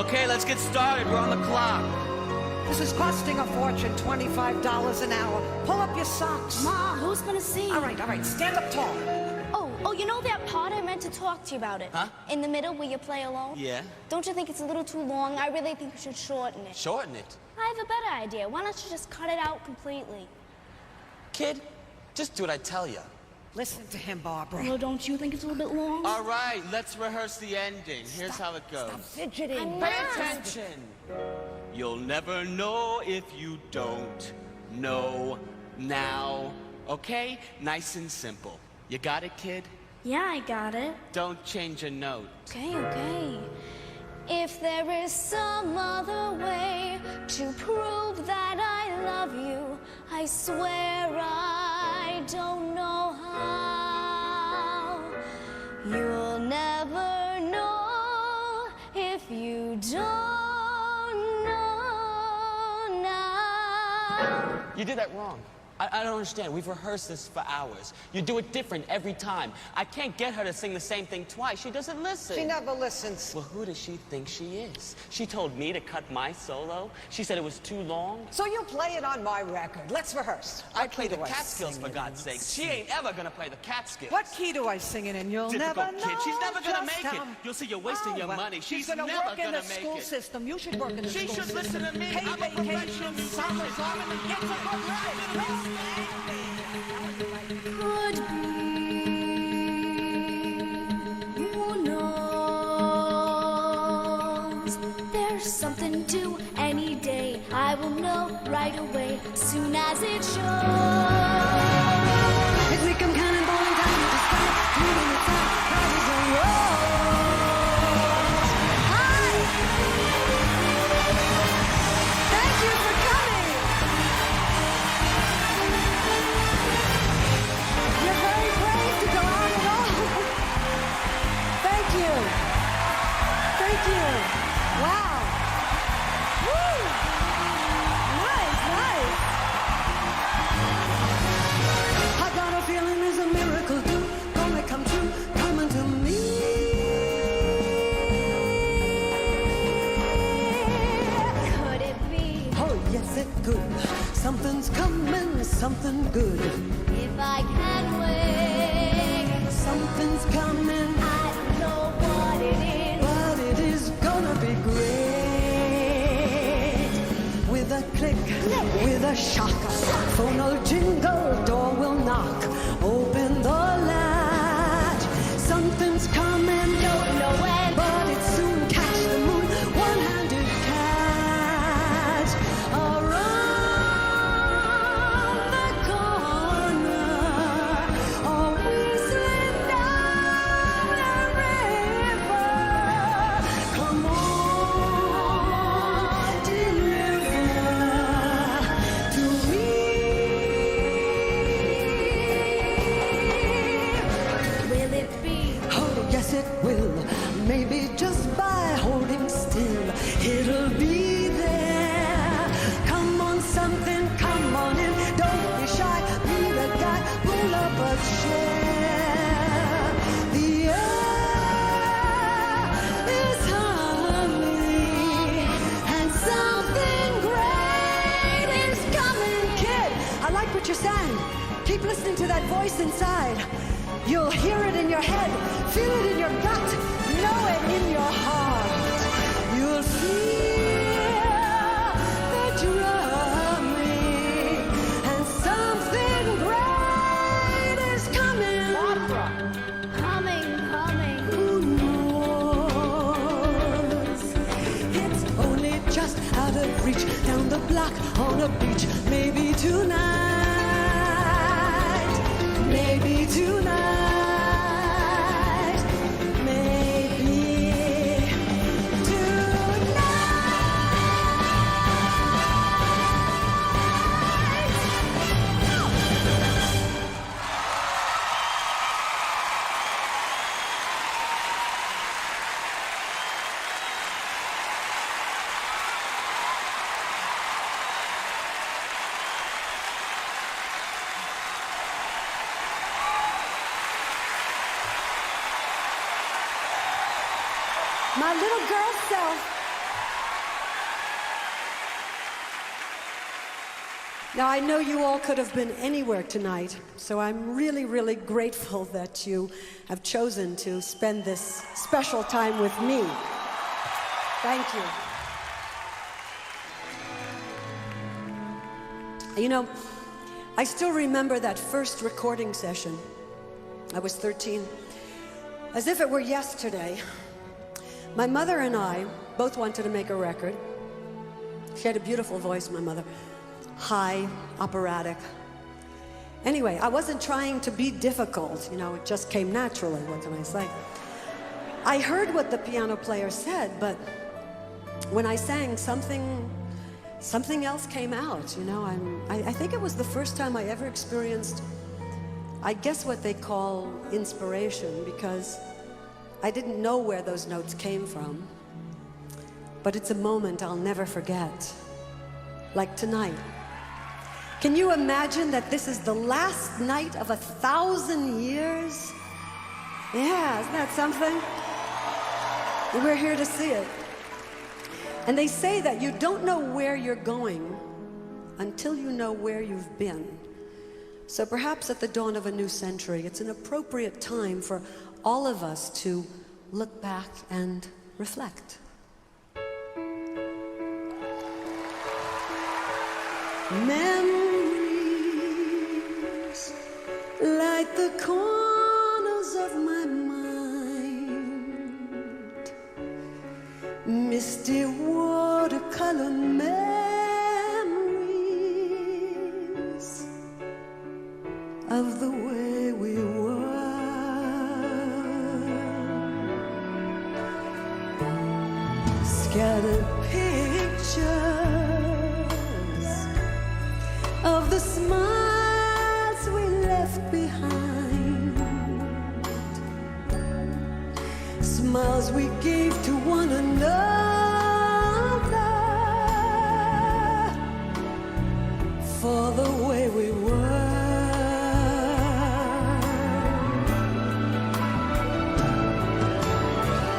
Okay, let's get started. We're on the clock. This is costing a fortune, $25 an hour. Pull up your socks. Ma, who's gonna sing? All right, stand up tall. Oh, you know that part I meant to talk to you about it? Huh? In the middle where you play alone? Yeah? Don't you think it's a little too long? I really think you should shorten it. Shorten it. I have a better idea. Why don't you just cut it out completely? Kid, just do what I tell you. Listen to him, Barbara. Well, don't you think it's a little bit long? All right, let's rehearse the ending. Here's how it goes. Stop fidgeting. I'm Pay not. attention. You'll never know if you don't know now. Okay? Nice and simple. You got it, kid? Yeah, I got it. Don't change a note. Okay. If there is some other way to prove that I love you, I swear I don't know how. You'll never know if you don't know now. You did that wrong. I don't understand. We've rehearsed this for hours. You do it different every time. I can't get her to sing the same thing twice. She doesn't listen. She never listens. Well, who does she think she is? She told me to cut my solo. She said it was too long. So you play it on my record. Let's rehearse. I play the What key do I Catskills, sing for it God's in? sake. She ain't ever gonna play the Catskills. What key do I sing it in? You'll Difficult never kid. know. She's never gonna just make it. how- You'll see you're wasting your well, money. She's gonna never work in gonna the make school it. system. You should work in the She school should system. listen to me. Pay I'm a vacation, professional summers off, and get a good life. Could be. Who knows? There's something due any day. I will know right away, soon as it shows. If we come cannonballing down to the sky, 3 minutes out, houses and roads. Hi! Thank you for coming! You're very brave to go out at all. Thank you. Thank you. Wow. Woo! Nice. I got a feeling there's a miracle due, gonna come true, coming to me. Could it be? Oh, yes, it could. Something's coming, something good. If I can wait, Something's coming, I don't know what it is. but it is gonna be great. With a click, with a shock, phone will jingle, door will knock. Open the latch. Something's coming, Don't know when. but it soon catch the moon. One-handed catch around the corner. Or whistling down the river. Come on, deliver to me. Will it be? Oh, yes, it will. Maybe just by holding still, it'll be there. Come on, something, come on in. Don't be shy, be the guy, pull up a chair. The air is humming, and something great is coming. Kid, I like what you're saying. Keep listening to that voice inside. You'll hear it in your head, feel it in your gut, know it in your heart. You'll feel the drumming, and something great is coming. Coming. Who knows? It's only just out of reach, down the block on a beach. Maybe tonight, maybe tonight, maybe My little girl self Now, I know you all could have been anywhere tonight, so I'm really, really grateful that you have chosen to spend this special time with me. Thank you. You know, I still remember that first recording session. I was 13. As if it were yesterday, my mother and I both wanted to make a record. She had a beautiful voice, my mother. High, operatic. Anyway, I wasn't trying to be difficult, you know, it just came naturally, what can I say? I heard what the piano player said, but when I sang, something else came out, you know. I think it was the first time I ever experienced, I guess what they call inspiration, because I didn't know where those notes came from, but it's a moment I'll never forget, like tonight. Can you imagine that this is the last night of 1,000 years? Yeah, isn't that something? We're here to see it. And they say that you don't know where you're going until you know where you've been. So perhaps at the dawn of a new century, it's an appropriate time for all of us to look back and reflect. Memories light the corners of my mind, misty watercolor memories of the way we were, scattered pictures of the smiles we left behind, smiles we gave to one another for the way we were.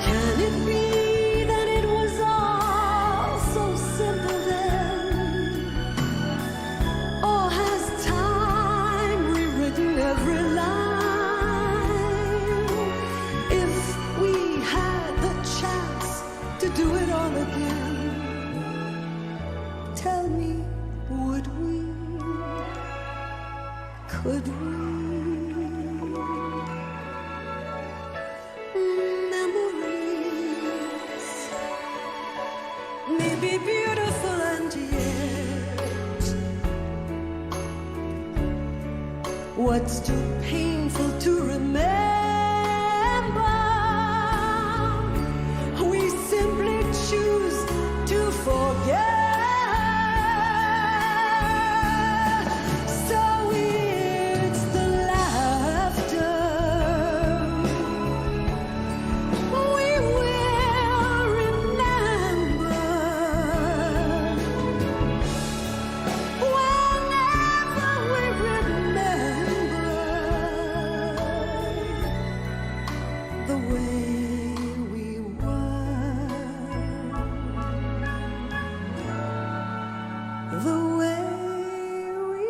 Can it be that it was all so simple then? Or has time rewritten every line? If we had the chance to do it all again, tell me, would we? Could we? Memories may be beautiful and yet what's too painful to remember, we simply choose to forget. So it's the laughter we will remember whenever we remember the way we were, the way we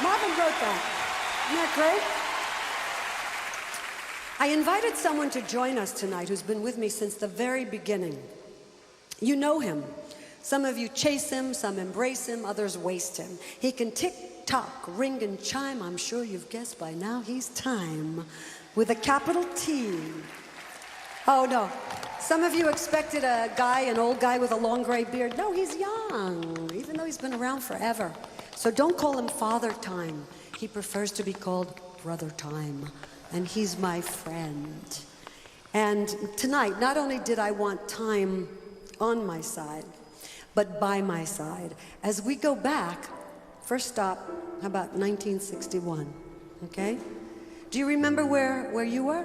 Marvin wrote that. Isn't that great? I invited someone to join us tonight who's been with me since the very beginning. You know him. Some of you chase him, some embrace him, others waste him. He can tick-tock, ring and chime. I'm sure you've guessed by now he's Time, with a capital T. Oh, no. Some of you expected a guy, an old guy with a long gray beard. No, he's young, even though he's been around forever. So don't call him Father Time. He prefers to be called Brother Time, and he's my friend. And tonight, not only did I want Time on my side, but by my side. As we go back, first stop, how about 1961, okay? Do you remember where you were?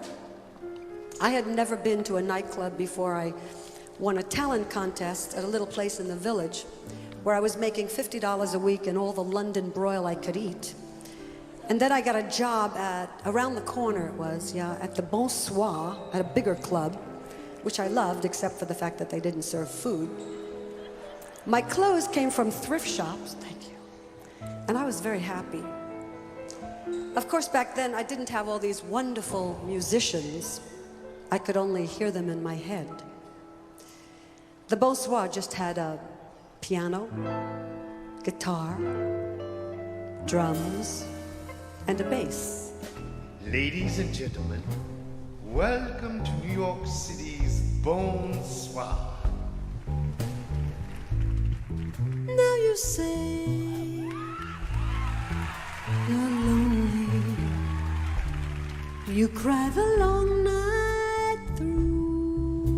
I had never been to a nightclub before I won a talent contest at a little place in the village where I was making $50 a week and all the London broil I could eat. And then I got a job around the corner it was, yeah, at the Bonsoir, at a bigger club, which I loved except for the fact that they didn't serve food. My clothes came from thrift shops, thank you, and I was very happy. Of course, back then I didn't have all these wonderful musicians. I could only hear them in my head. The Bonsoir just had a piano, guitar, drums, and a bass. Ladies and gentlemen, welcome to New York City's Bonsoir. Now you say you're lonely. You cry the long night through.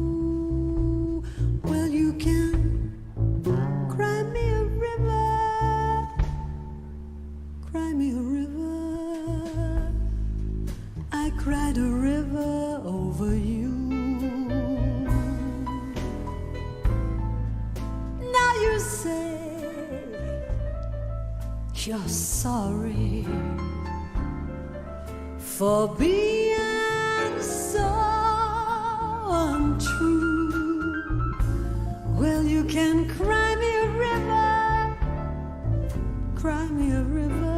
Well, you can cry me a river. Cry me a river. I cried a river over you. Now you say you're sorry for being so untrue. Well, you can cry me a river, cry me a river.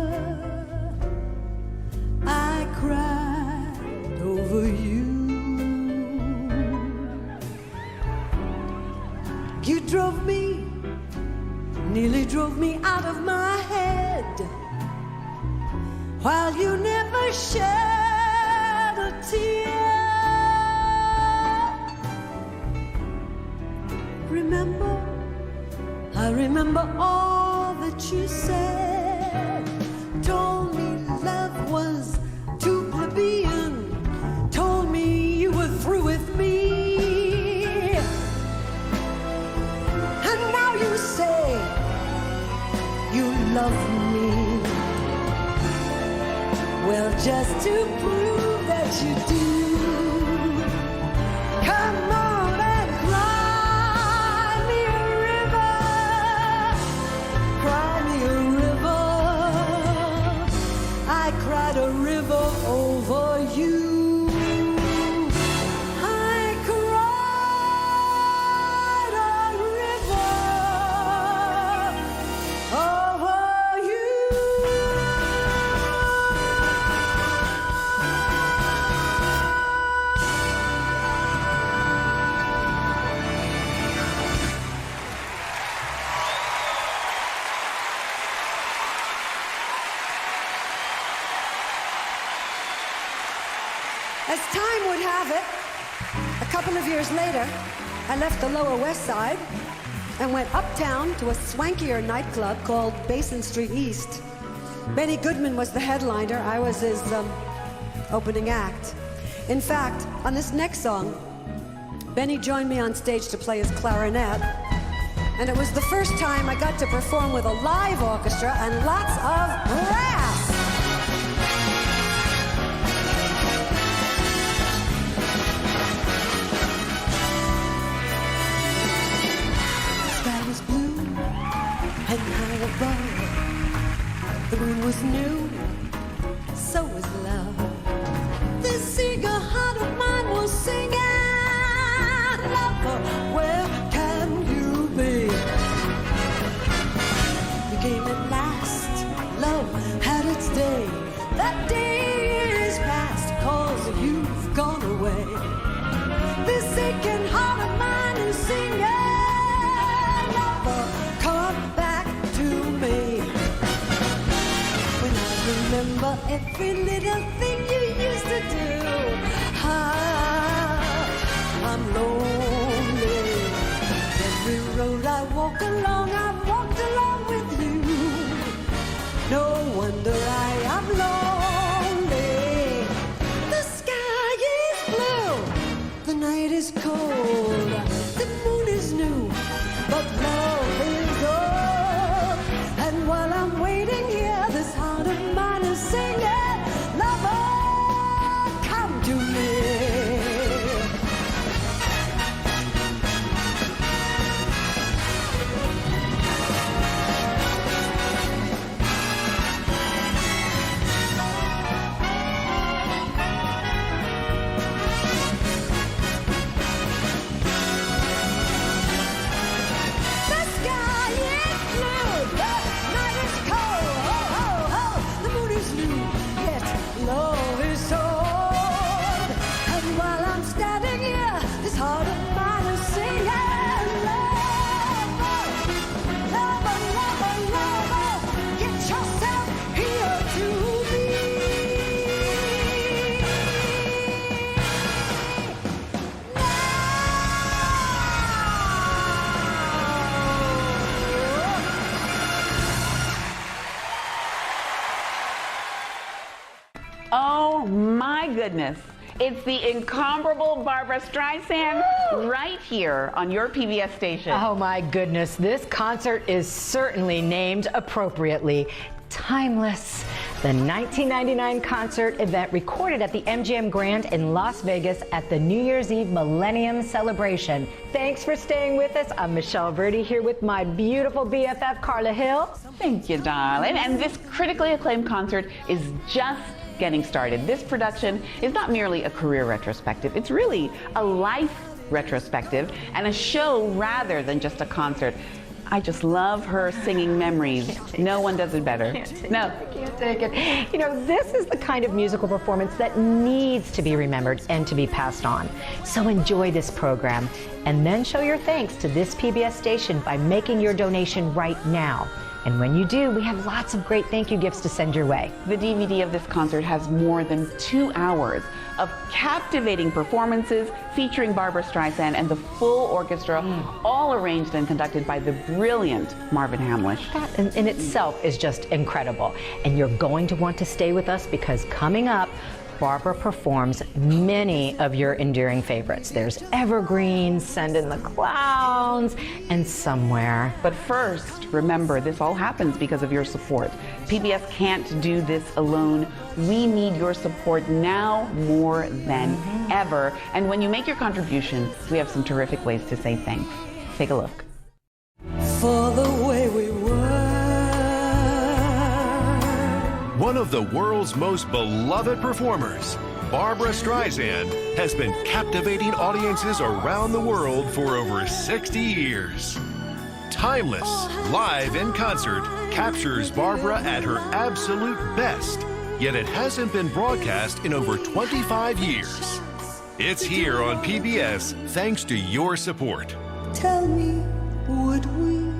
I cried over you. You drove me, nearly drove me out of my head, while you never shed a tear. Remember, I remember all that you said. Told me love was too plebeian. Told me you were through with me. And now you say you love me. Well, just to prove that you do, come on and cry me a river. Cry me a river. I cried a river over you. I cried a river over you. As time would have it, a couple of years later, I left the Lower West Side and went uptown to a swankier nightclub called Basin Street East. Benny Goodman was the headliner. I was his opening act. In fact, on this next song, Benny joined me on stage to play his clarinet, and it was the first time I got to perform with a live orchestra and lots of brass. And high above, the moon was new, so was love. This eager heart of mine was singing, lover, where can you be? You came at last, love had its day. That day is past, 'cause you've gone away. This aching heart of mine is singing, lover, come back to me. When I remember every little thing you used to do, I'm lonely. Every road I walk along, I've walked along with you. No wonder I am lonely. The sky is blue, the night is cold, the moon is new, but love is Oh my goodness. It's the incomparable Barbra Streisand right here on your PBS station. Oh my goodness, this concert is certainly named appropriately. Timeless. The 1999 concert event recorded at the MGM Grand in Las Vegas at the New Year's Eve Millennium Celebration. Thanks for staying with us. I'm Michelle Verdi here with my beautiful BFF, Carla Hill. Thank you, darling. And this critically acclaimed concert is just getting started. This production is not merely a career retrospective, it's really a life retrospective and a show rather than just a concert. I just love her singing memories. No one does it better. No. I can't take it. You know, this is the kind of musical performance that needs to be remembered and to be passed on. So enjoy this program and then show your thanks to this PBS station by making your donation right now. And when you do, we have lots of great thank you gifts to send your way. The DVD of this concert has more than 2 hours of captivating performances featuring Barbra Streisand and the full orchestra, all arranged and conducted by the brilliant Marvin Hamlisch. That in itself is just incredible. And you're going to want to stay with us because coming up, Barbra performs many of your enduring favorites. There's Evergreen, Send in the Clowns, and Somewhere. But first, remember, this all happens because of your support. PBS can't do this alone. We need your support now more than ever. And when you make your contribution, we have some terrific ways to say thanks. Take a look. For the way we were. One of the world's most beloved performers, Barbra Streisand, has been captivating audiences around the world for over 60 years. Timeless, live in concert, captures Barbra at her absolute best, yet it hasn't been broadcast in over 25 years. It's here on PBS thanks to your support. Tell me, would we?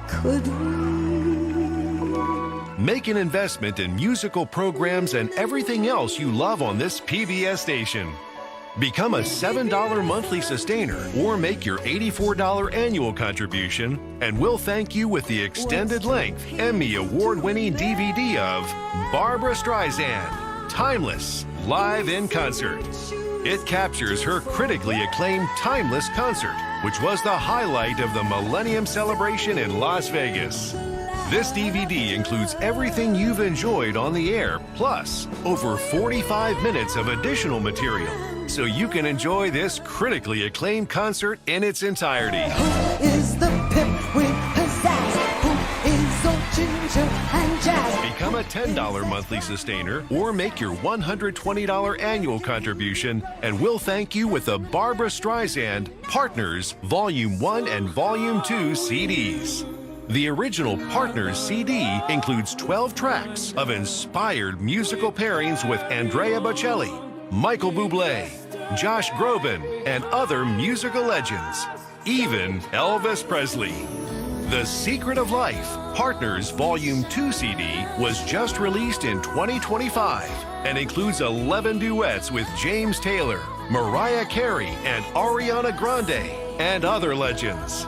Could we? Make an investment in musical programs and everything else you love on this PBS station. Become a $7 monthly sustainer or make your $84 annual contribution, and we'll thank you with the extended length Emmy award-winning DVD of Barbra Streisand, Timeless, live in concert. It captures her critically acclaimed Timeless concert, which was the highlight of the Millennium Celebration in Las Vegas. This DVD includes everything you've enjoyed on the air, plus over 45 minutes of additional material, so you can enjoy this critically acclaimed concert in its entirety. Who is the pimp with pizzazz? Who is old ginger and jazz? Become a $10 monthly sustainer or make your $120 annual contribution, and we'll thank you with the Barbra Streisand Partners Volume 1 and Volume 2 CDs. The original Partners CD includes 12 tracks of inspired musical pairings with Andrea Bocelli, Michael Bublé, Josh Groban, and other musical legends, even Elvis Presley. The Secret of Life, Partners Volume 2 CD, was just released in 2025 and includes 11 duets with James Taylor, Mariah Carey, and Ariana Grande, and other legends.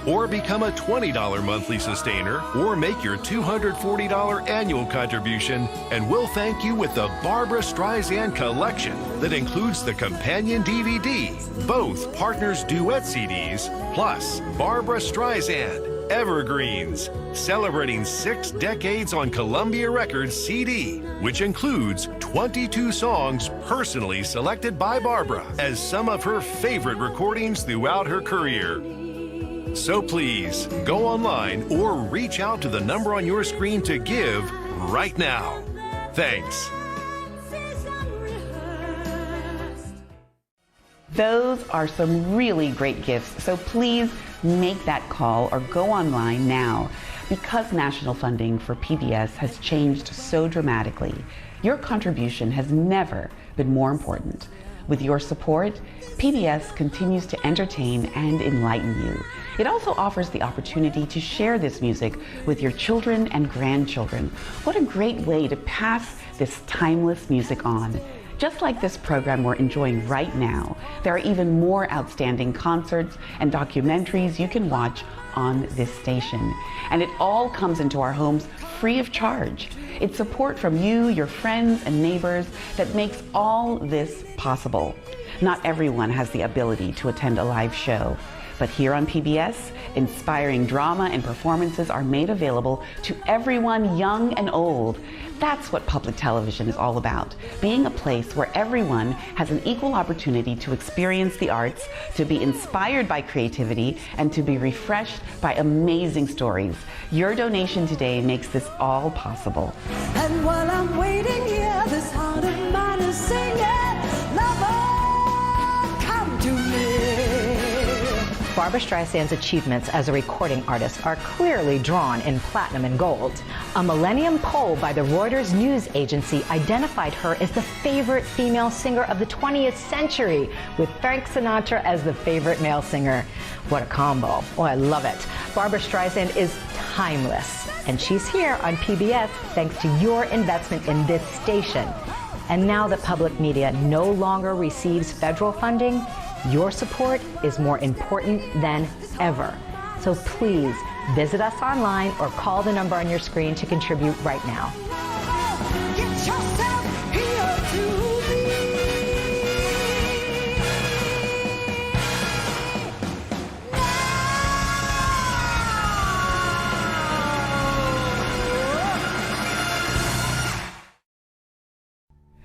Or become a $20 monthly sustainer or make your $240 annual contribution, and we'll thank you with the Barbra Streisand Collection that includes the companion DVD, both Partners duet CDs, plus Barbra Streisand Evergreens, celebrating 6 decades on Columbia Records CD, which includes 22 songs personally selected by Barbra as some of her favorite recordings throughout her career. So please, go online or reach out to the number on your screen to give right now. Thanks. Those are some really great gifts, so please make that call or go online now. Because national funding for PBS has changed so dramatically, your contribution has never been more important. With your support, PBS continues to entertain and enlighten you. It also offers the opportunity to share this music with your children and grandchildren. What a great way to pass this timeless music on. Just like this program we're enjoying right now, there are even more outstanding concerts and documentaries you can watch on this station. And it all comes into our homes free of charge. It's support from you, your friends, and neighbors that makes all this possible. Not everyone has the ability to attend a live show, but here on PBS, inspiring drama and performances are made available to everyone, young and old. That's what public television is all about, being a place where everyone has an equal opportunity to experience the arts, to be inspired by creativity, and to be refreshed by amazing stories. Your donation today makes this all possible. And while I'm waiting here, this heart of mine is singing, lover, come to me. Barbra Streisand's achievements as a recording artist are clearly drawn in platinum and gold. A Millennium poll by the Reuters news agency identified her as the favorite female singer of the 20th century, with Frank Sinatra as the favorite male singer. What a combo. Oh, I love it. Barbra Streisand is timeless, and she's here on PBS thanks to your investment in this station. And now that public media no longer receives federal funding, your support is more important than ever. So please visit us online or call the number on your screen to contribute right now. Get yourself here to me.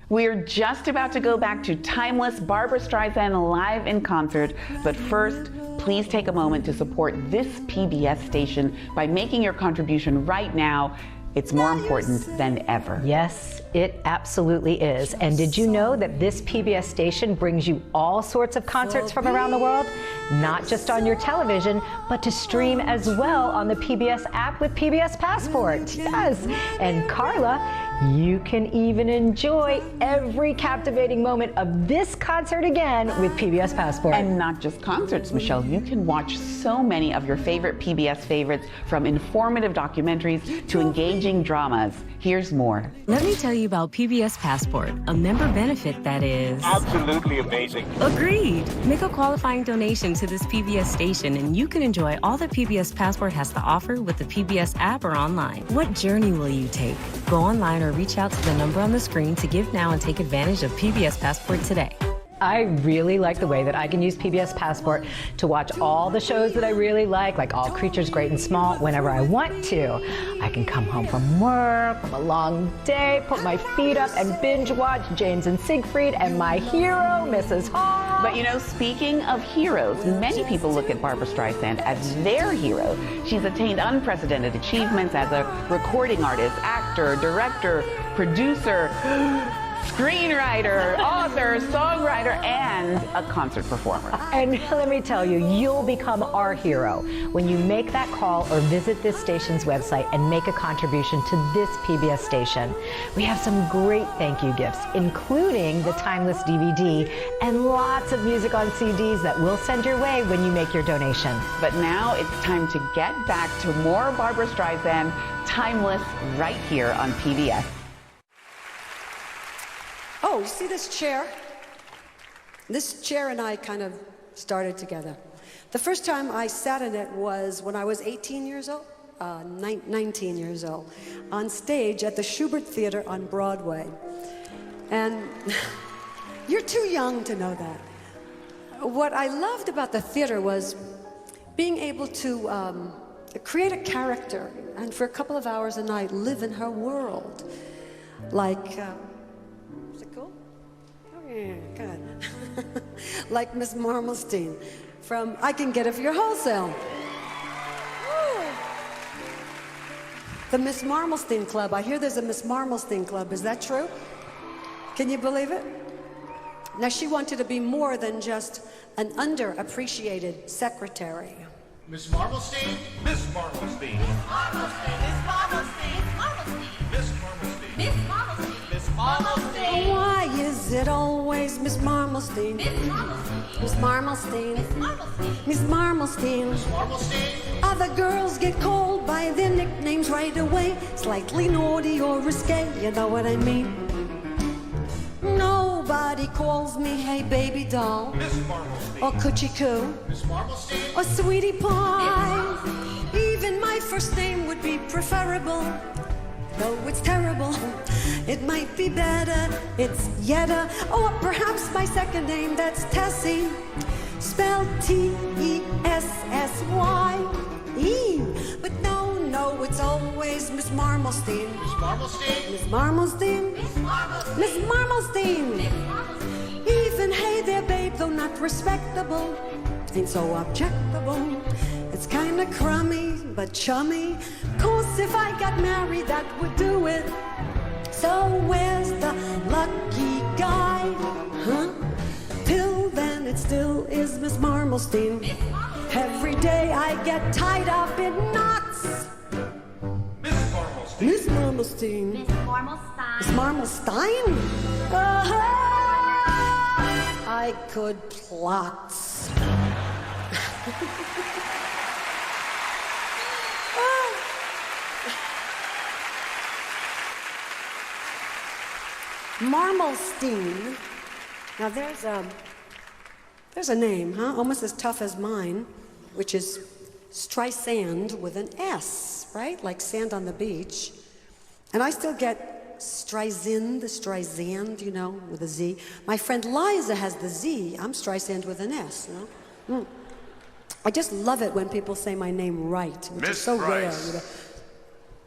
We're just about to go back to timeless Barbra Streisand live in concert, but first, please take a moment to support this PBS station by making your contribution right now. It's more important than ever. Yes, it absolutely is. And did you know that this PBS station brings you all sorts of concerts from around the world? Not just on your television, but to stream as well on the PBS app with PBS Passport. Yes. And Carla, you can even enjoy every captivating moment of this concert again with PBS Passport. And not just concerts, Michelle. You can watch so many of your favorite PBS favorites, from informative documentaries to engaging dramas. Here's more. Let me tell you about PBS Passport, a member benefit that is absolutely amazing. Agreed. Make a qualifying donation to this PBS station and you can enjoy all that PBS Passport has to offer with the PBS app or online. What journey will you take? Go online or reach out to the number on the screen to give now and take advantage of PBS Passport today. I really like the way that I can use PBS Passport to watch all the shows that I really like All Creatures Great and Small, whenever I want to. I can come home from work, from a long day, put my feet up and binge watch James and Siegfried and my hero, Mrs. Hall. But you know, speaking of heroes, many people look at Barbra Streisand as their hero. She's attained unprecedented achievements as a recording artist, actor, director, producer, screenwriter, author, songwriter, and a concert performer. And let me tell you, you'll become our hero when you make that call or visit this station's website and make a contribution to this PBS station. We have some great thank you gifts, including the Timeless DVD and lots of music on CDs that we'll send your way when you make your donation. But now it's time to get back to more Barbra Streisand, Timeless, right here on PBS. Oh, you see this chair? This chair and I kind of started together. The first time I sat in it was when I was 18 years old, 19 years old, on stage at the Schubert Theater on Broadway. And you're too young to know that. What I loved about the theater was being able to create a character and for a couple of hours a night live in her world. Like, is it cool? Oh yeah, good. Like Miss Marmalstein from I Can Get It For Your Wholesale. Woo. The Miss Marmalstein Club. I hear there's a Miss Marmalstein Club. Is that true? Can you believe it? Now, she wanted to be more than just an underappreciated secretary. Miss Marmalstein? Miss Marmalstein. Why is it always Miss Marmalstein? Miss Marmalstein. Miss Marmalstein. Other girls get called by their nicknames right away. Slightly naughty or risque, you know what I mean? Nobody calls me, hey baby doll, or coochie coo, or sweetie pie. preferable. Though it's terrible, it might be better. It's Yetta, or perhaps my second name, that's Tessie. Spelled T-E-S-S-Y-E. But no, it's always Miss Marmalstein. Miss Marmalstein? Miss Marmalstein? Miss Marmalstein! Even hey there, babe, though not respectable, ain't so objectable. It's kinda crummy, but chummy. Course, if I got married, that would do it. So where's the lucky guy? Huh? Till then, it still is Miss Marmalstein. Every day I get tied up in knots. Miss Marmalstein. Miss Marmalstein. Miss Marmalstein. Miss Marmalstein? I could plot. Marmalstein. Now there's a name, huh? Almost as tough as mine, which is Streisand with an S, right? Like sand on the beach. And I still get Streisand, you know, with a Z. My friend Liza has the Z. I'm Streisand with an S, you know? I just love it when people say my name right, which is so rare. You know?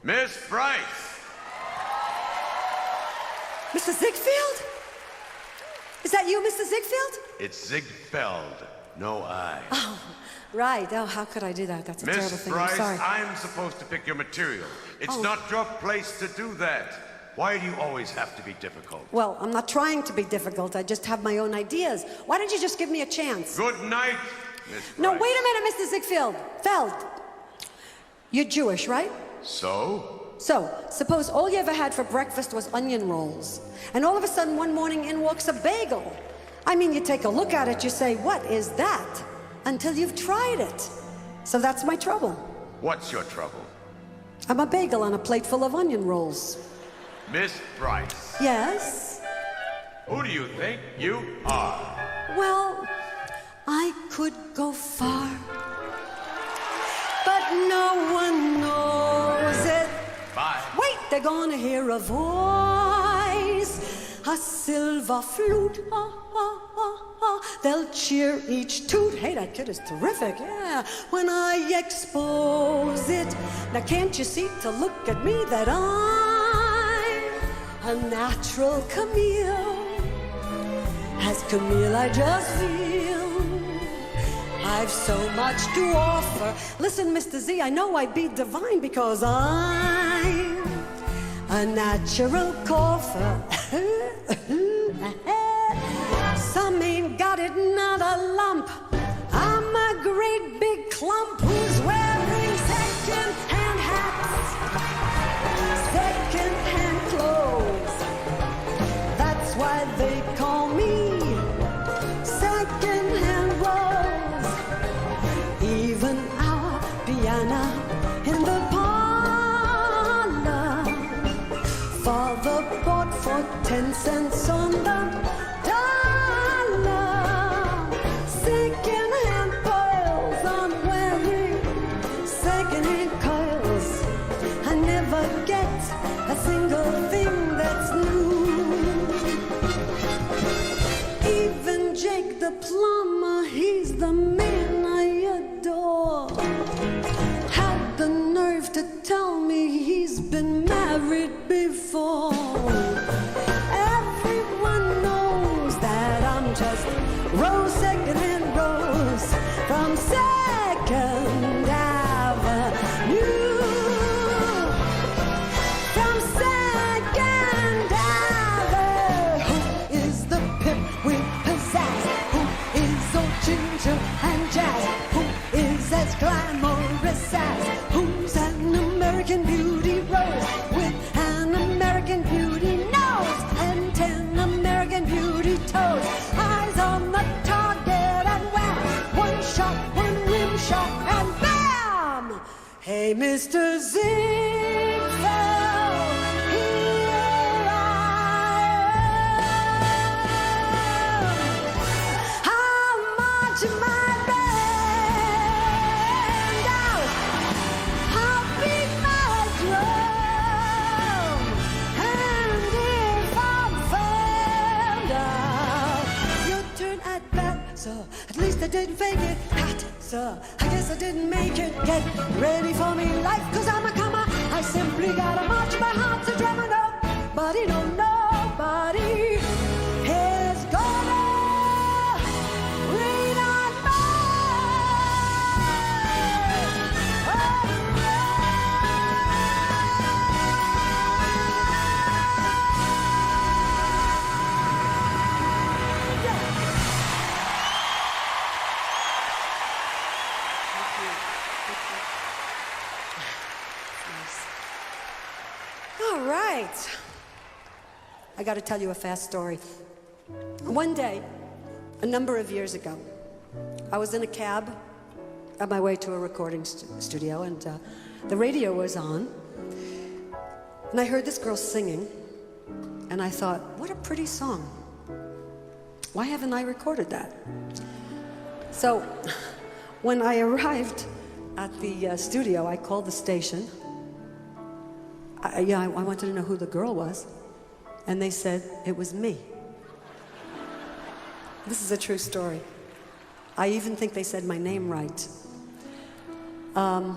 Miss Bryce! Mr. Ziegfeld? Is that you, Mr. Ziegfeld? It's Ziegfeld, no I. Oh, right. Oh, how could I do that? That's a terrible Miss thing. Bryce, I'm sorry. I'm supposed to pick your material. It's not your place to do that. Why do you always have to be difficult? Well, I'm not trying to be difficult. I just have my own ideas. Why don't you just give me a chance? Good night, Miss Bryce. No, wait a minute, Mr. Ziegfeld. Feld. You're Jewish, right? So? So, suppose all you ever had for breakfast was onion rolls, and all of a sudden one morning in walks a bagel. I mean, you take a look at it, you say, what is that? Until you've tried it. So that's my trouble. What's your trouble? I'm a bagel on a plate full of onion rolls. Miss Bryce, Yes? who do you think you are? Well, I could go far, but no one knows it. Bye. Wait, they're gonna hear a voice, a silver flute. They'll cheer each toot. Hey, that kid is terrific, yeah. When I expose it. Now can't you see to look at me that I'm a natural Camille? As Camille I just feel I've so much to offer. Listen, Mr. Z, I know I'd be divine because I'm a natural cougher. Some ain't got it, not a lump. I'm a great big clump who's wearing second-hand hats, second-hand clothes. That's why they call me second-hand Rose. Even our piano in the parlor, father bought for 10 cents on the dollar. Second-hand pearls, I'm wearing second-hand coils. I never get a single thing that's new. Even Jake the plumber, he's the man I adore, had the nerve to tell me he's been married before. Everyone knows that I'm just Rose, second-hand Rose from Second Avenue. From Second Avenue. Who is the pimp with pizzazz? Who is old Ginger and Jazz? Who is as glamorous as? Who's an American Beauty Rose with an American Beauty nose and 10 American Beauty toes? Eyes on the target and wham! One shot, one rim shot, and bam! Hey, Mr. Ziegfeld, here I am. How much my band out? I'll beat my Get ready for me, life, cause I'm a comer. I simply gotta march, my heart's a drummer. Nobody, no, nobody is gonna rain on me. All right. I got to tell you a fast story. One day, a number of years ago, I was in a cab on my way to a recording studio, and the radio was on, and I heard this girl singing, and I thought, what a pretty song. Why haven't I recorded that? So, when I arrived at the studio, I called the station. I wanted to know who the girl was. And they said it was me. This is a true story. I even think they said my name right. I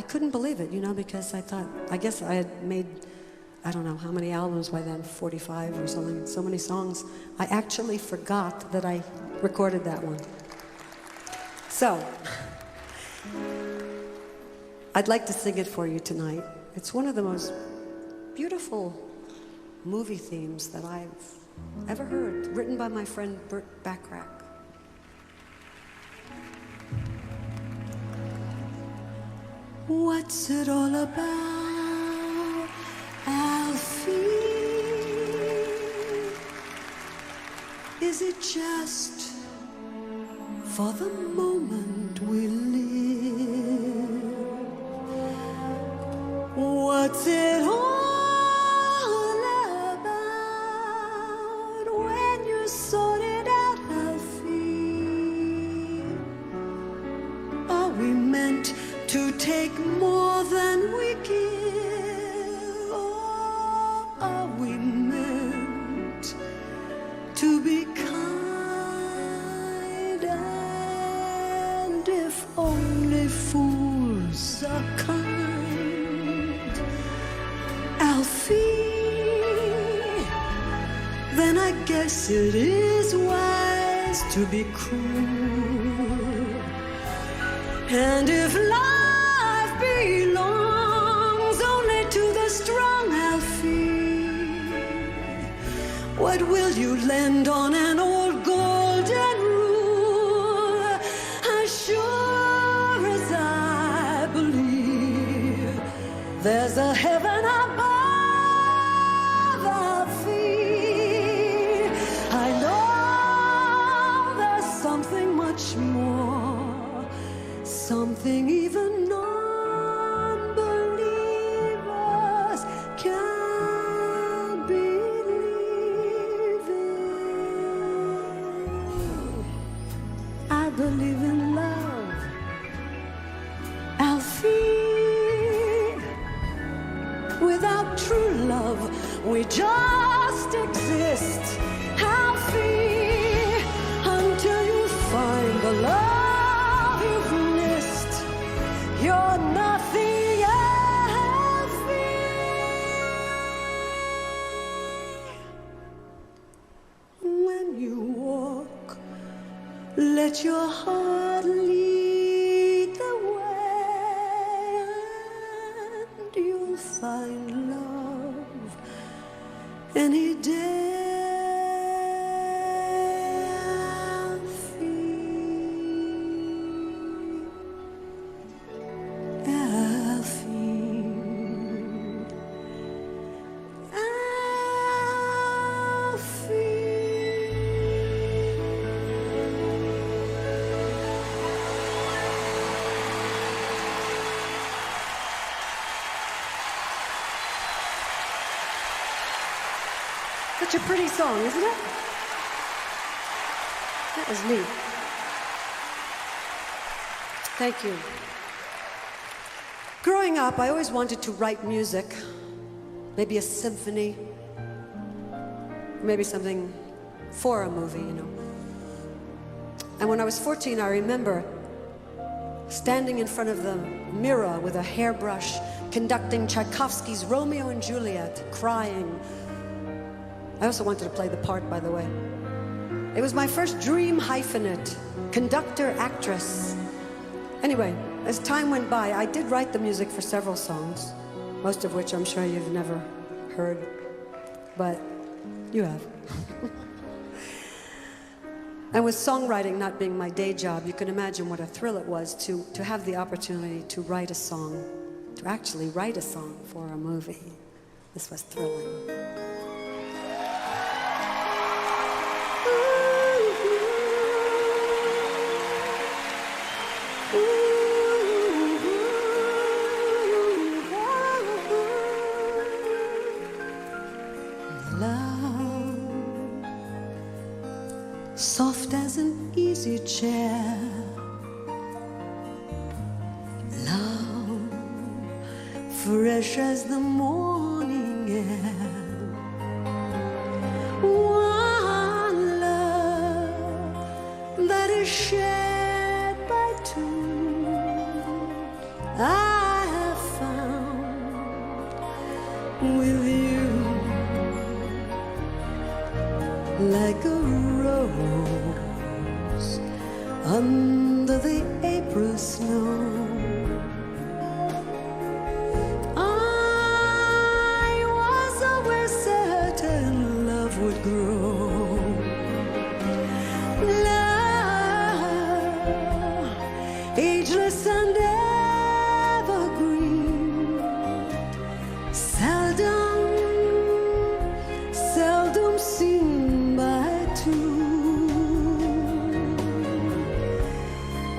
couldn't believe it, you know, because I thought, I guess I had made, I don't know how many albums by then, 45 or something, so many songs. I actually forgot that I recorded that one. So, I'd like to sing it for you tonight. It's one of the most beautiful movie themes that I've ever heard, written by my friend Burt Bacharach. What's it all about, Alfie? Is it just for the moment we live? What's it all about when you sort it out, Alfie? Are we meant to take more than we give? Or are we meant to be kind? And if only fools are kind, Alfie, then I guess it is wise to be cruel. And if life belongs only to the strong, Alfie, what will you lend on an old golden rule? As sure as I believe there's a heaven above, Alfie, I know there's something much more, something even non-believers can't believe in. I believe in love, Alfie. Without true love, we just exist, Alfie, until you find the love you've missed. You're nothing, Alfie. When you walk, let your heart lead the way, and you'll find love any day. Such a pretty song, isn't it? That was neat. Thank you. Growing up, I always wanted to write music, maybe a symphony, maybe something for a movie, you know. And when I was 14, I remember standing in front of the mirror with a hairbrush, conducting Tchaikovsky's Romeo and Juliet, crying. I also wanted to play the part, by the way. It was my first dream hyphenate, conductor, actress. Anyway, as time went by, I did write the music for several songs, most of which I'm sure you've never heard, but you have. And with songwriting not being my day job, you can imagine what a thrill it was to have the opportunity to write a song, to actually write a song for a movie. This was thrilling. Soft as an easy chair, love, fresh as the morning air, one love that is shared by two, I have found with you, like a rose under the April snow. I was always certain love would grow. Love, ageless and evergreen, seldom seen by two.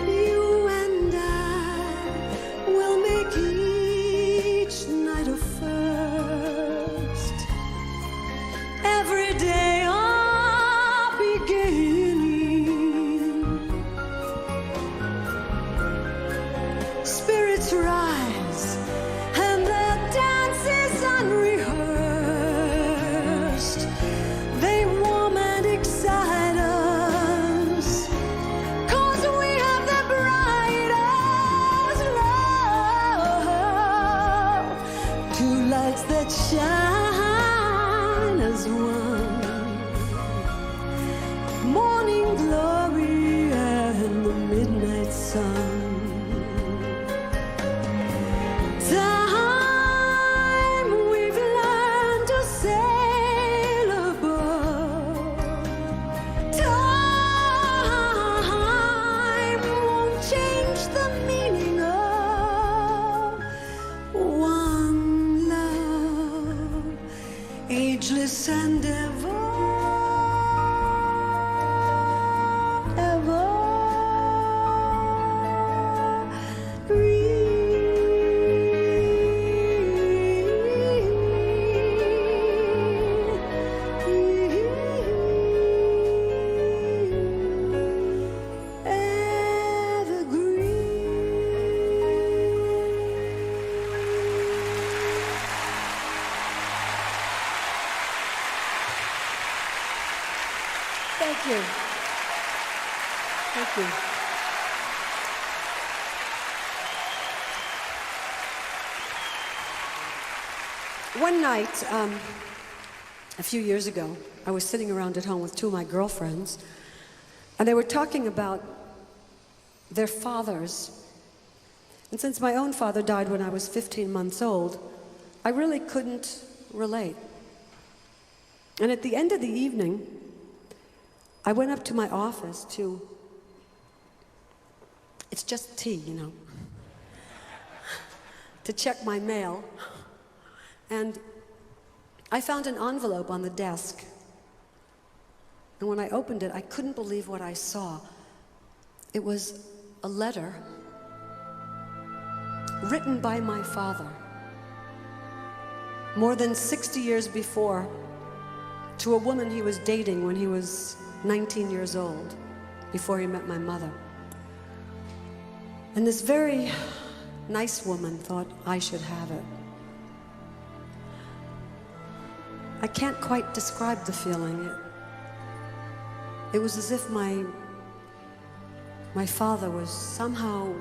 You and I will make each night a first, every day a beginning. Spirits rise and their dance is unrehearsed. They warm and excite us, 'cause we have the brightest love. Two lights that shine as one, morning glory and the midnight sun. Time we've learned to sail above. Time won't change the meaning of one love, ageless and Thank you. Thank you. One night, a few years ago, I was sitting around at home with two of my girlfriends, and they were talking about their fathers. And since my own father died when I was 15 months old, I really couldn't relate. And at the end of the evening, I went up to my office to, it's just tea, you know, to check my mail. And I found an envelope on the desk. And when I opened it, I couldn't believe what I saw. It was a letter written by my father more than 60 years before to a woman he was dating when he was 19 years old, before he met my mother. And this very nice woman thought I should have it. I can't quite describe the feeling. It was as if my father was somehow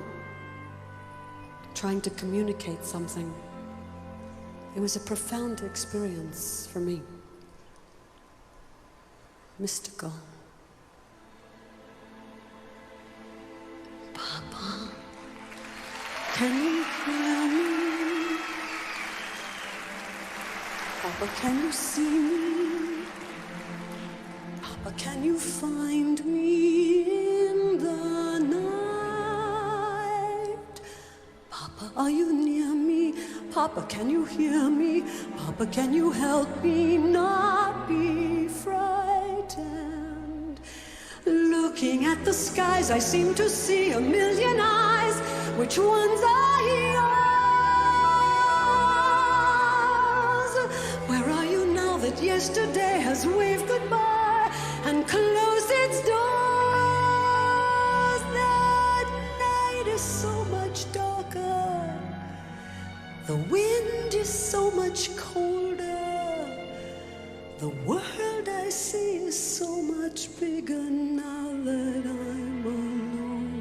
trying to communicate something. It was a profound experience for me. Mystical. Papa, can you hear me? Papa, can you see me? Papa, can you find me in the night? Papa, are you near me? Papa, can you hear me? Papa, can you help me not be frightened? Looking at the skies, I seem to see a million eyes. Which ones are yours? Where are you now that yesterday has waved goodbye and closed its doors? That night is so much darker. The wind is so much colder. The world I see is so much bigger now that I'm alone.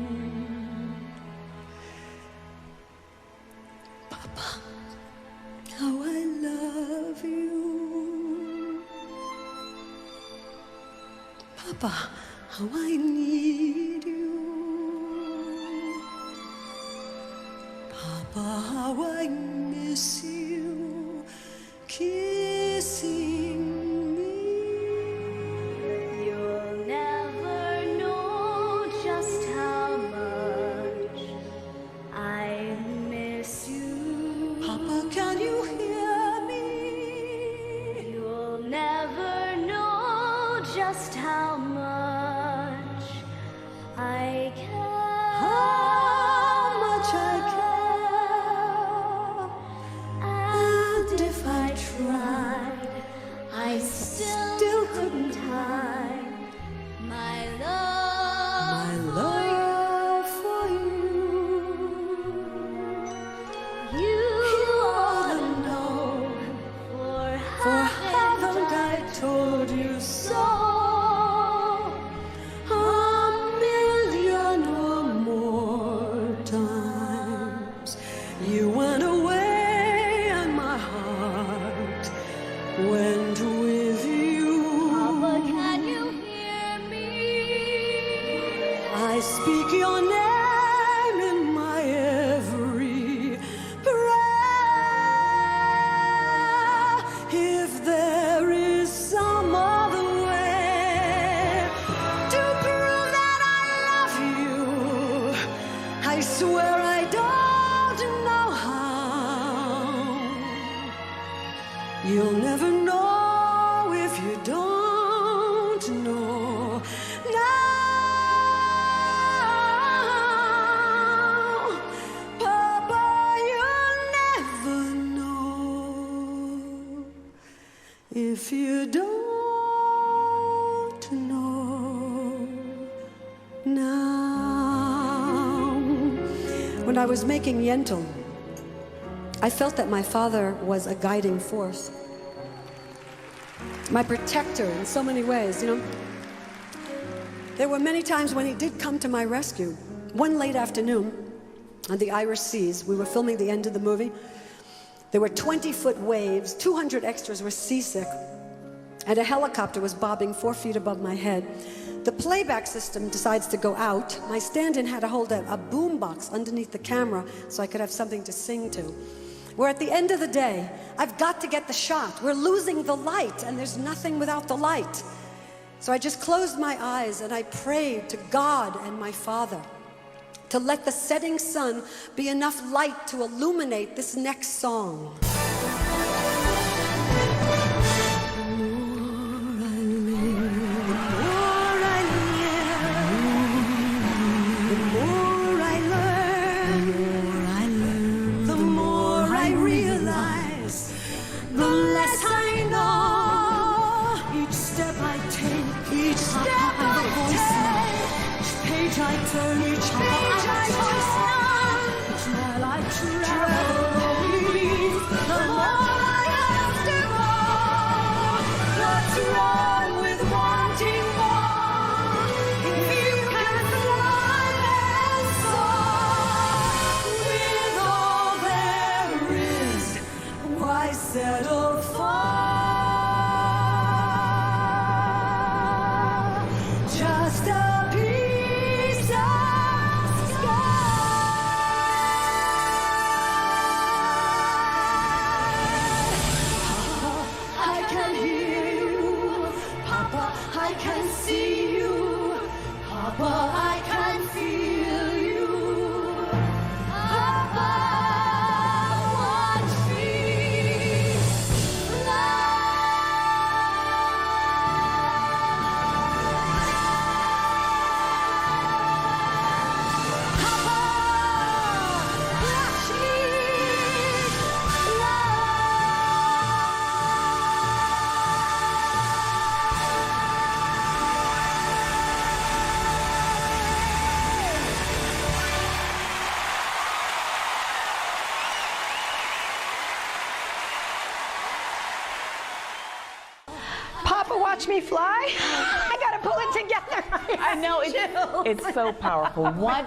Papa, how I love you. Papa, how I need you. Papa, how I miss you, kissing me. You'll never know just how much I miss you. Papa, can you hear me? You'll never know just how much I care. How much I care. And if I tried, I still couldn't hide my love. My love for you. You ought to know, For haven't I told you so? A million or more times you went away and my heart went with you. Papa, can you hear me? I speak your name in my every prayer. If there is some other way to prove that I love you, I swear I don't know how. You'll never know if you don't know now. Papa, you'll never know if you don't know now. When I was making Yentl, I felt that my father was a guiding force, my protector in so many ways, you know. There were many times when he did come to my rescue. One late afternoon on the Irish seas, we were filming the end of the movie. There were 20-foot waves, 200 extras were seasick, and a helicopter was bobbing 4 feet above my head. The playback system decides to go out. My stand-in had to hold a boom box underneath the camera so I could have something to sing to. We're at the end of the day. I've got to get the shot. We're losing the light, and there's nothing without the light. So I just closed my eyes and I prayed to God and my Father to let the setting sun be enough light to illuminate this next song. I turn each page I turn, while I travel beneath the watch me fly? I gotta pull it together. I know, it's so powerful. What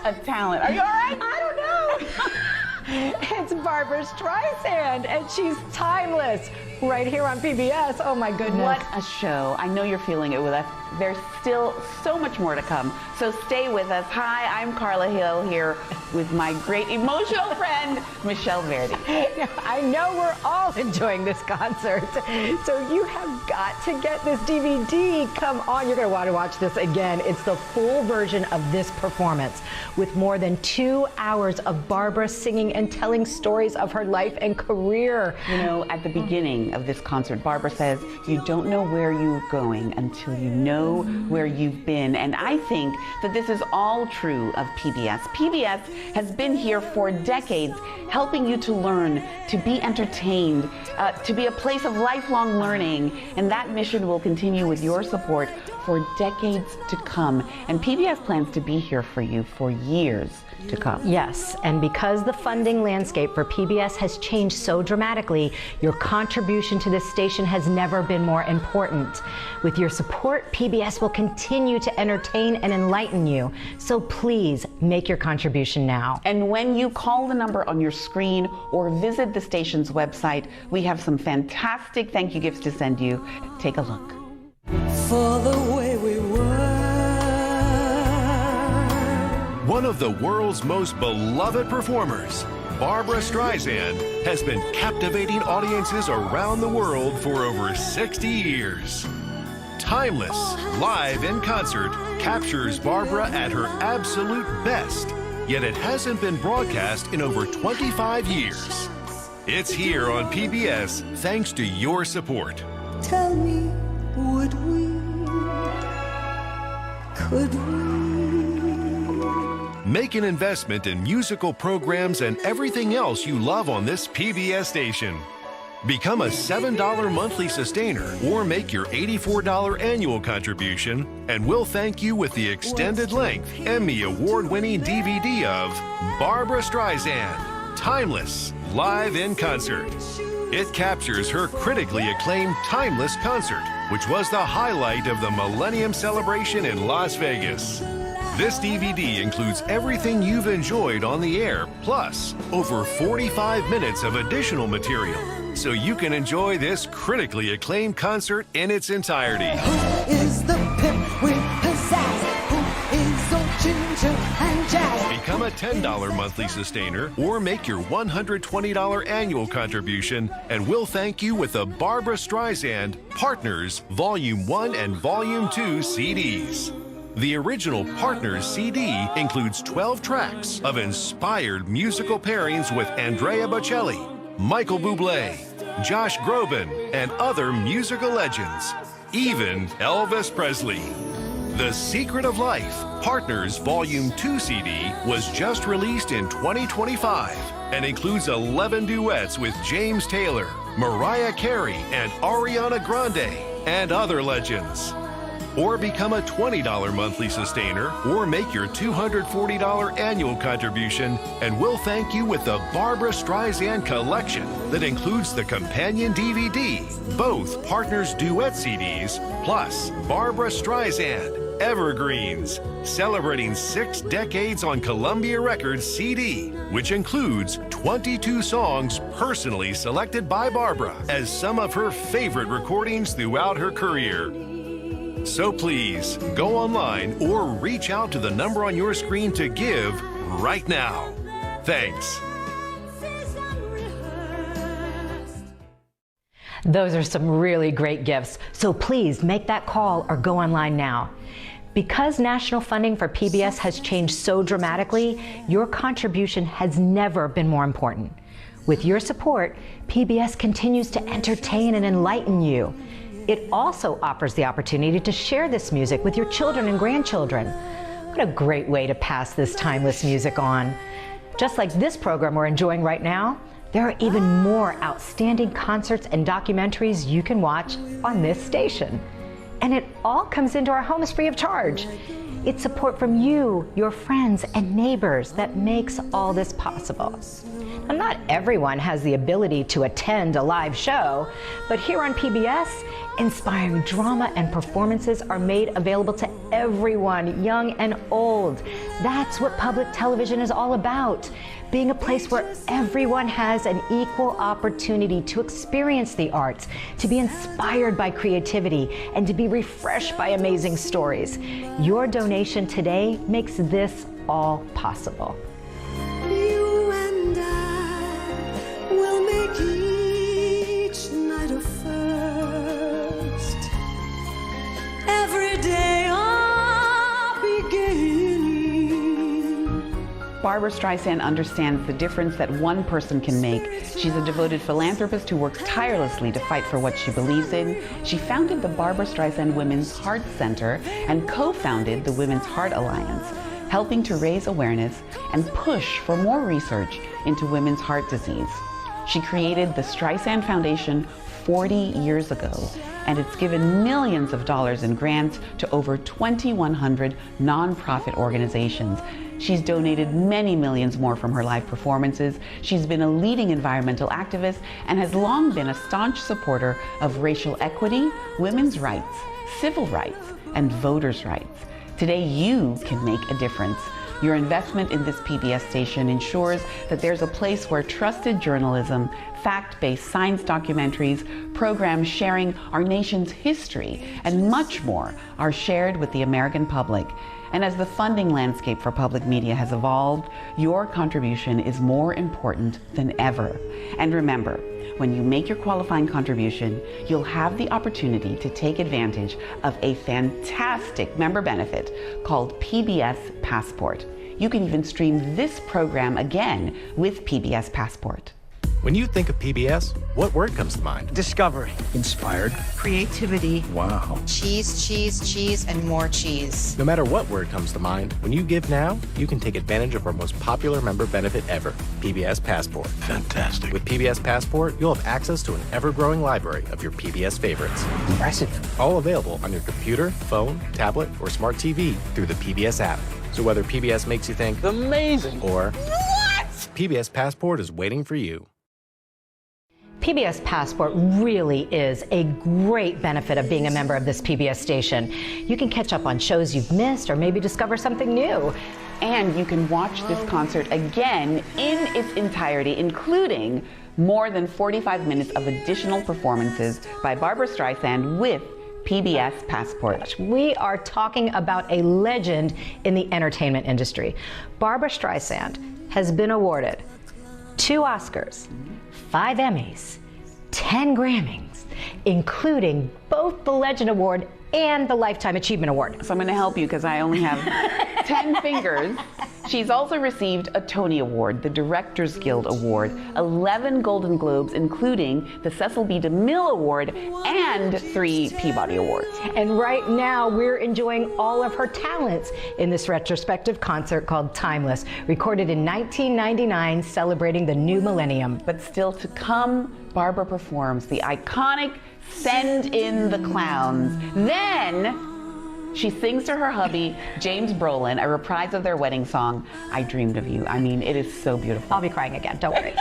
a talent. Are you all right? I don't know. It's Barbra Streisand, and she's timeless. Right here on PBS. Oh my goodness. What a show. I know you're feeling it with us. There's still so much more to come. So stay with us. Hi, I'm Carla Hill here with my great emotional friend, Michelle Verdi. I know we're all enjoying this concert. So you have got to get this DVD. Come on, you're going to want to watch this again. It's the full version of this performance with more than 2 hours of Barbra singing and telling stories of her life and career. You know, at the beginning of this concert, Barbra says, you don't know where you're going until you know where you've been. And I think that this is all true of PBS. PBS has been here for decades, helping you to learn, to be entertained, to be a place of lifelong learning. And that mission will continue with your support for decades to come. And PBS plans to be here for you for years to come. Yes, and because the funding landscape for PBS has changed so dramatically, your contribution to this station has never been more important. With your support, PBS will continue to entertain and enlighten you. So please make your contribution now. And when you call the number on your screen or visit the station's website, we have some fantastic thank you gifts to send you. Take a look. For the way we were. One of the world's most beloved performers, Barbra Streisand, has been captivating audiences around the world for over 60 years. Timeless, live in concert, captures Barbra at her absolute best, yet it hasn't been broadcast in over 25 years. It's here on PBS thanks to your support. Tell me, would we? Could we? Make an investment in musical programs and everything else you love on this PBS station. Become a $7 monthly sustainer or make your $84 annual contribution, and we'll thank you with the extended length Emmy Award-winning DVD of Barbra Streisand, Timeless, live in concert. It captures her critically acclaimed Timeless concert, which was the highlight of the Millennium Celebration in Las Vegas. This DVD includes everything you've enjoyed on the air, plus over 45 minutes of additional material, so you can enjoy this critically acclaimed concert in its entirety. Who is the pimp with pizzazz? Who is old Ginger and Jazz? Become a $10 monthly sustainer or make your $120 annual contribution, and we'll thank you with the Barbra Streisand Partners Volume 1 and Volume 2 CDs. The original Partners CD includes 12 tracks of inspired musical pairings with Andrea Bocelli, Michael Bublé, Josh Groban, and other musical legends, even Elvis Presley. The Secret of Life, Partners Volume 2 CD, was just released in 2025 and includes 11 duets with James Taylor, Mariah Carey, and Ariana Grande, and other legends. Or become a $20 monthly sustainer or make your $240 annual contribution, and we'll thank you with the Barbra Streisand collection that includes the companion DVD, both Partners duet CDs, plus Barbra Streisand Evergreens, celebrating 6 decades on Columbia Records CD, which includes 22 songs personally selected by Barbra as some of her favorite recordings throughout her career. So please, go online or reach out to the number on your screen to give right now. Thanks. Those are some really great gifts, so please make that call or go online now. Because national funding for PBS has changed so dramatically, your contribution has never been more important. With your support, PBS continues to entertain and enlighten you. It also offers the opportunity to share this music with your children and grandchildren. What a great way to pass this timeless music on. Just like this program we're enjoying right now, there are even more outstanding concerts and documentaries you can watch on this station. and it all comes into our homes free of charge. It's support from you, your friends, and neighbors that makes all this possible. Now, not everyone has the ability to attend a live show, but here on PBS, inspiring drama and performances are made available to everyone, young and old. That's what public television is all about. Being a place where everyone has an equal opportunity to experience the arts, to be inspired by creativity, and to be refreshed by amazing stories. Your donation today makes this all possible. You and I will make each night a first. Every day a beginning. Barbra Streisand understands the difference that one person can make. She's a devoted philanthropist who works tirelessly to fight for what she believes in. She founded the Barbra Streisand Women's Heart Center and co-founded the Women's Heart Alliance, helping to raise awareness and push for more research into women's heart disease. She created the Streisand Foundation 40 years ago, and it's given millions of dollars in grants to over 2,100 nonprofit organizations. She's donated many millions more from her live performances. She's been a leading environmental activist and has long been a staunch supporter of racial equity, women's rights, civil rights, and voters' rights. Today, you can make a difference. Your investment in this PBS station ensures that there's a place where trusted journalism, fact-based science documentaries, programs sharing our nation's history, and much more are shared with the American public. And as the funding landscape for public media has evolved, your contribution is more important than ever. And remember, when you make your qualifying contribution, you'll have the opportunity to take advantage of a fantastic member benefit called PBS Passport. You can even stream this program again with PBS Passport. When you think of PBS, what word comes to mind? Discovery. Inspired. Creativity. Wow. Cheese, cheese, cheese, and more cheese. No matter what word comes to mind, when you give now, you can take advantage of our most popular member benefit ever, PBS Passport. Fantastic. With PBS Passport, you'll have access to an ever-growing library of your PBS favorites. Impressive. All available on your computer, phone, tablet, or smart TV through the PBS app. So whether PBS makes you think, Amazing. or What? PBS Passport is waiting for you. PBS Passport really is a great benefit of being a member of this PBS station. You can catch up on shows you've missed or maybe discover something new. And you can watch this concert again in its entirety, including more than 45 minutes of additional performances by Barbra Streisand with PBS Passport. We are talking about a legend in the entertainment industry. Barbra Streisand has been awarded 2 Oscars, 5 Emmys, 10 Grammys, including both the Legend Award and the Lifetime Achievement Award. So I'm going to help you because I only have 10 fingers. She's also received a Tony Award, the Directors Guild Award, 11 Golden Globes, including the Cecil B. DeMille Award and 3 Peabody Awards. And right now, we're enjoying all of her talents in this retrospective concert called Timeless, recorded in 1999, celebrating the new millennium. But still to come, Barbra performs the iconic Send in the Clowns. Then she sings to her hubby, James Brolin, a reprise of their wedding song, I Dreamed of You. I mean, it is so beautiful. I'll be crying again, don't worry.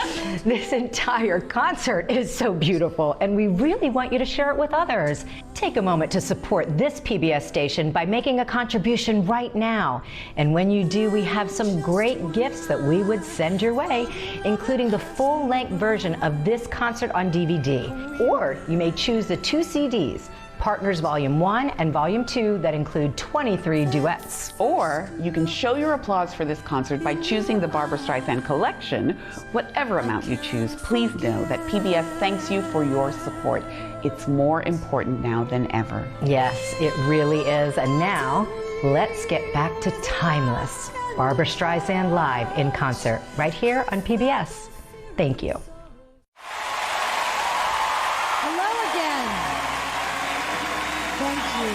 This entire concert is so beautiful, and we really want you to share it with others. Take a moment to support this PBS station by making a contribution right now. And when you do, we have some great gifts that we would send your way, including the full-length version of this concert on DVD. Or you may choose the 2 CDs, Partners Volume 1 and Volume 2, that include 23 duets. Or you can show your applause for this concert by choosing the Barbra Streisand collection. Whatever amount you choose, please know that PBS thanks you for your support. It's more important now than ever. Yes, it really is. And now, let's get back to Timeless. Barbra Streisand live in concert, right here on PBS. Thank you. Hello again. Thank you.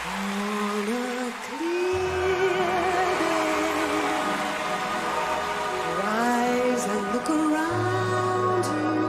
On a clear day, rise and look around you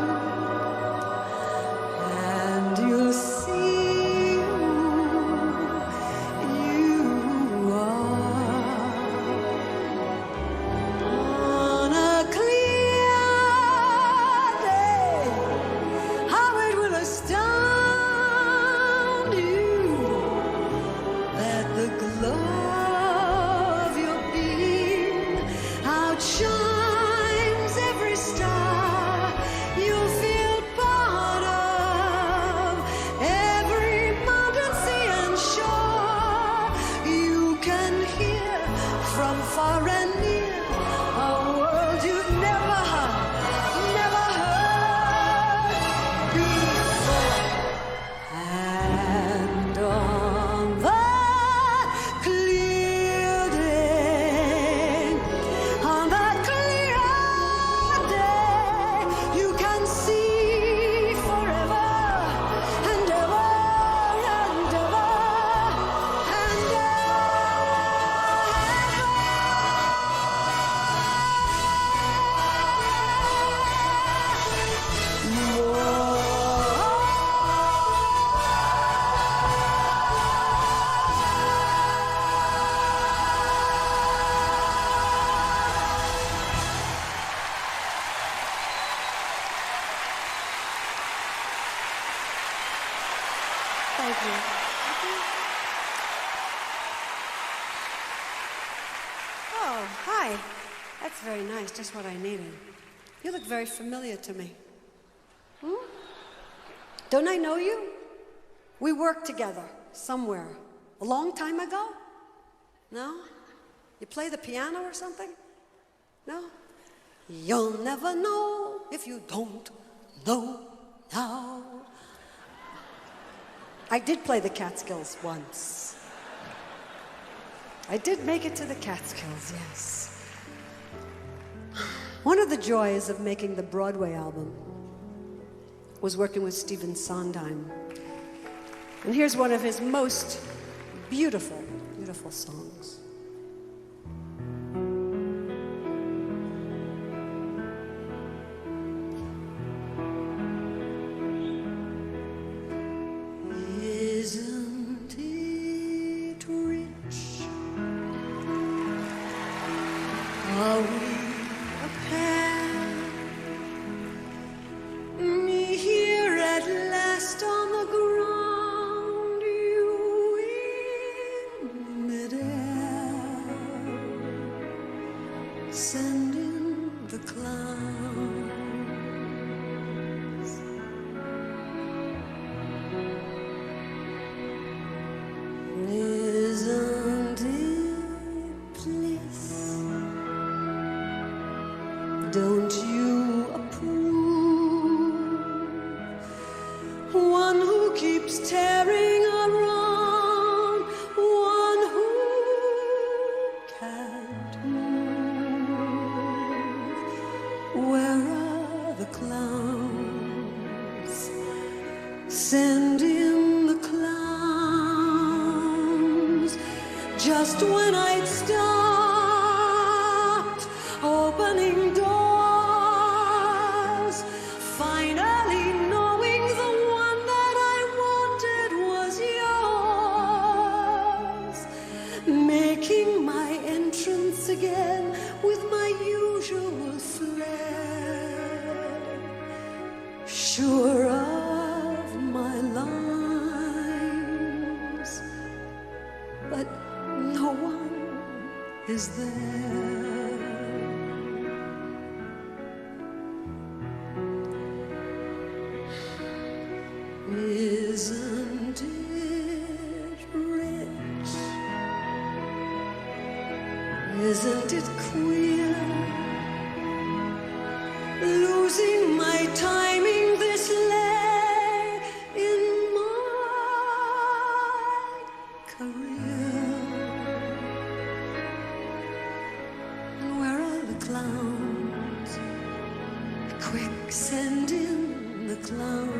and near, a world you've never heard before. And on the clear day, on that clear day, you can see forever and ever and ever and Thank you. Oh, hi. That's very nice, just what I needed. You look very familiar to me. Don't I know you? We worked together somewhere a long time ago? No? You play the piano or something? No? You'll never know if you don't know now. I did play the Catskills once. I did make it to the Catskills, yes. One of the joys of making the Broadway album was working with Stephen Sondheim. And here's one of his most beautiful, beautiful songs. Isn't it rich? Are we a pair? Here at last on the ground, you in midair, sending the clowns. Isn't it bliss? Don't you approve? One who keeps tearing around, one who can't move. Where are the clowns? Send in the clowns. Just when I'd stopped opening doors, finally knowing the one that I wanted was yours, making my entrance again with my usual flair, sure of my lines, but no one is there. Isn't it rich? Isn't it queer? Losing my timing this late in my career. And where are the clowns? Quick, send in the clowns.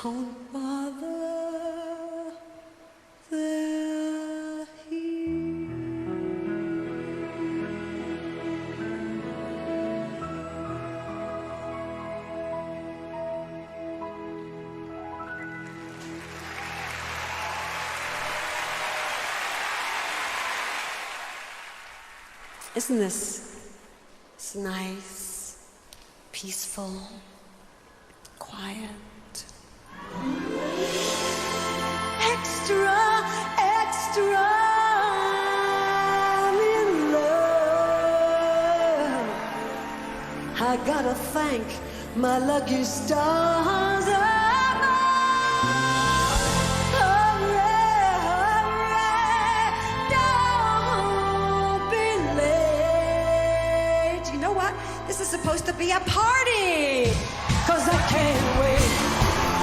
Don't bother, they're here. Isn't this nice, peaceful, quiet? Extra, extra, I'm in love. I gotta thank my lucky stars above. Hooray, hooray. supposed to be a party. 'Cause I can't wait.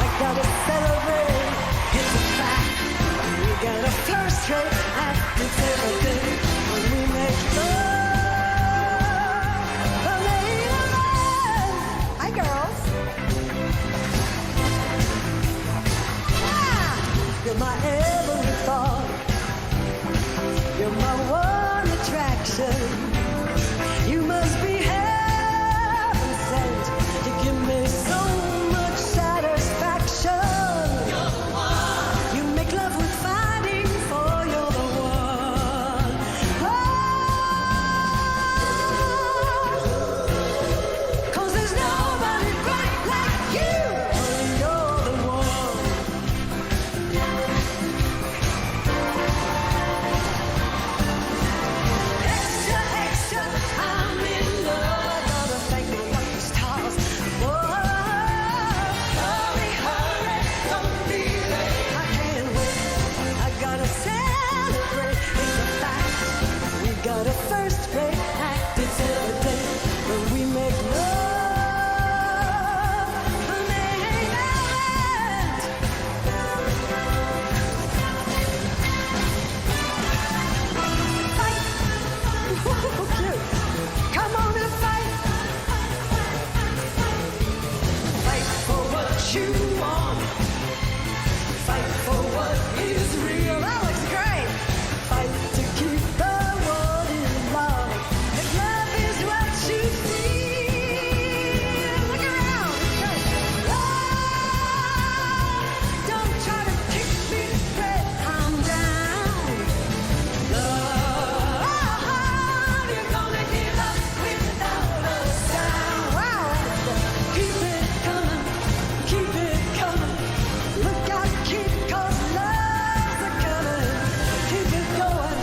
I gotta celebrate. It's a fact. We got a first rate after everything. When we make love, the late of love. Hi, girls. Ah, you're my every thought. You're my one attraction. You must be heaven sent to give me so much satisfaction. You're the one. You make love with fighting for. You're the one. Oh, 'cause there's nobody quite like you. You're the one. Extra, extra, I'm in love. Gotta thank the lucky stars. Whoa, hurry, hurry, don't be late. I can't wait. I gotta celebrate. It's a fact. We got a first rate act. It's every day when we make love. The main event. Fight. Woo, cute. Come on and fight. Fight for what you want. Fight for what is real. That looks great. Fight to keep the world in love. If love is what you feel, look around. Love, don't try to kick me dead. I'm down. Love, you're gonna give up without a sound. Wow. Keep it coming. Keep it coming. Look out, kid, 'cause love's a coming. Keep it going.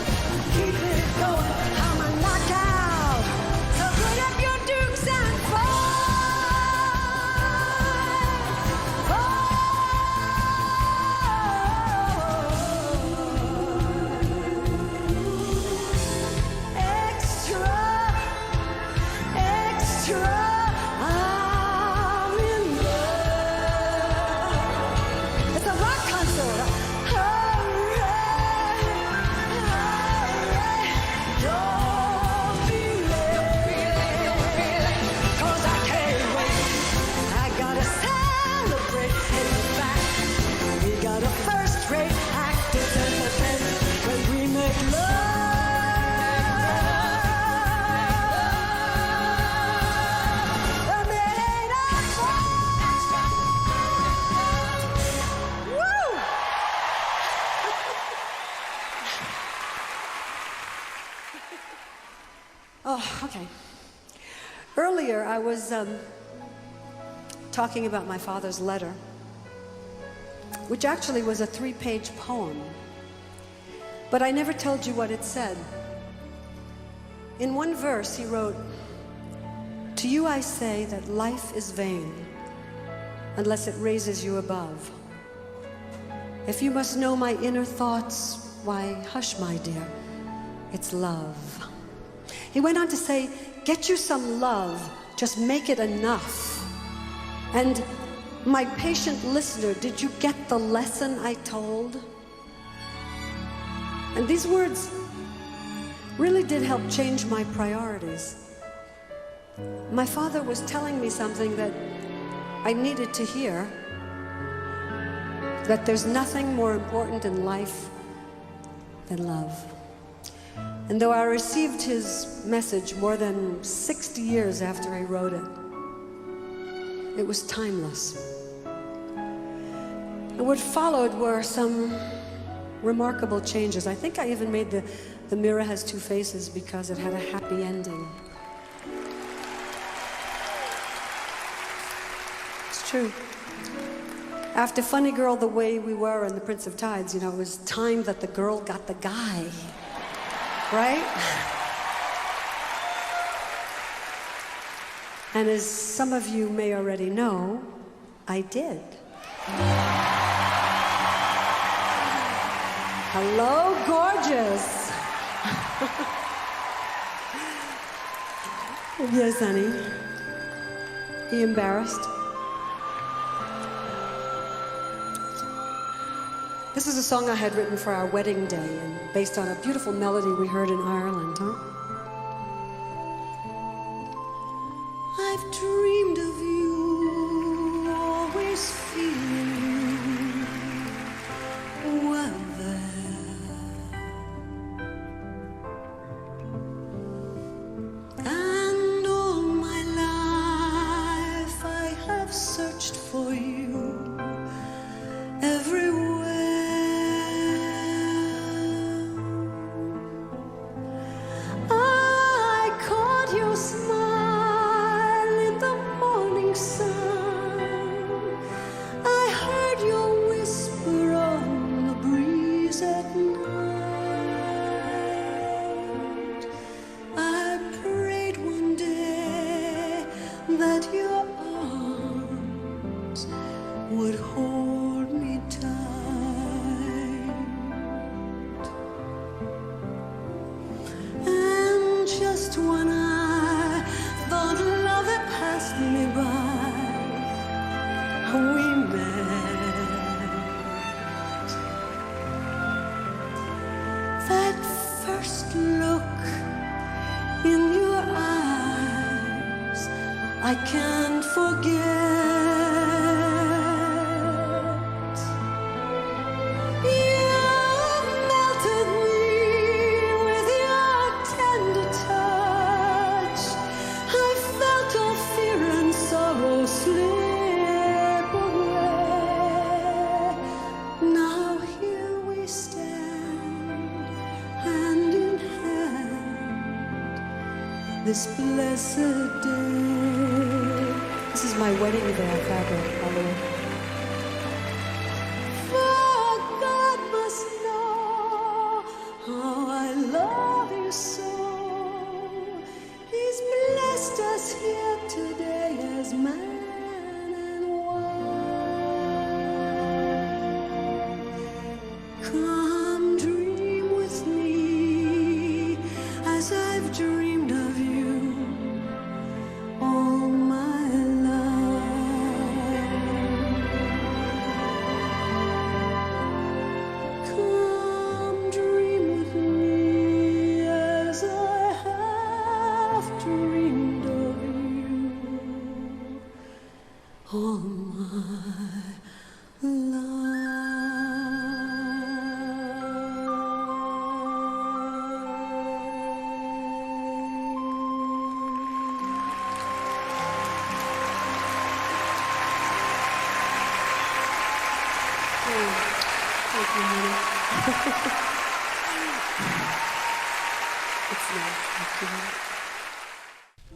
Keep it going. I'm a knockout. So put up your dukes and extra, extra, I'm in love. It's a rock concert. Hooray, hooray, don't be late. 'Cause I can't wait. I gotta celebrate. It's a fact. We got a first-rate act. It's entertainment when we make love. The main event. Woo! Oh, okay. Earlier, I was talking about my father's letter, which actually was a 3-page poem. But I never told you what it said. In one verse, he wrote, "To you I say that life is vain unless it raises you above. If you must know my inner thoughts, why, hush, my dear, it's love." He went on to say, "Get you some love, just make it enough." And my patient listener, did you get the lesson I told? And these words really did help change my priorities. My father was telling me something that I needed to hear, that there's nothing more important in life than love. And though I received his message more than 60 years after he wrote it, it was timeless. And what followed were some remarkable changes. I think I even made the Mirror Has Two Faces because it had a happy ending. It's true. After Funny Girl, The Way We Were, and The Prince of Tides, it was time that the girl got the guy. Right? And as some of you may already know, I did. Hello, gorgeous. Yes, honey. Are you embarrassed? This is a song I had written for our wedding day and based on a beautiful melody we heard in Ireland, huh? I've dreamed of you, always feeling you were there. And all my life I have searched for you everywhere. I caught your smile in the morning sun. I heard your whisper on the breeze at night. I prayed one day that your arms would hold me tight. And just when I thought love had passed me by, we met. That first look in your eyes I can't forget. You've melted me with your tender touch. I felt all fear and sorrow slip away. Now here we stand, hand in hand, this blessed day. This is my wedding veil fabric, by the way. For God must know how I love you so. He's blessed us here today as man and wife. Come dream with me as I've dreamed of you all my life. Come dream with me as I have dreamed of you all my Thank you, honey. It's nice. Thank you, honey.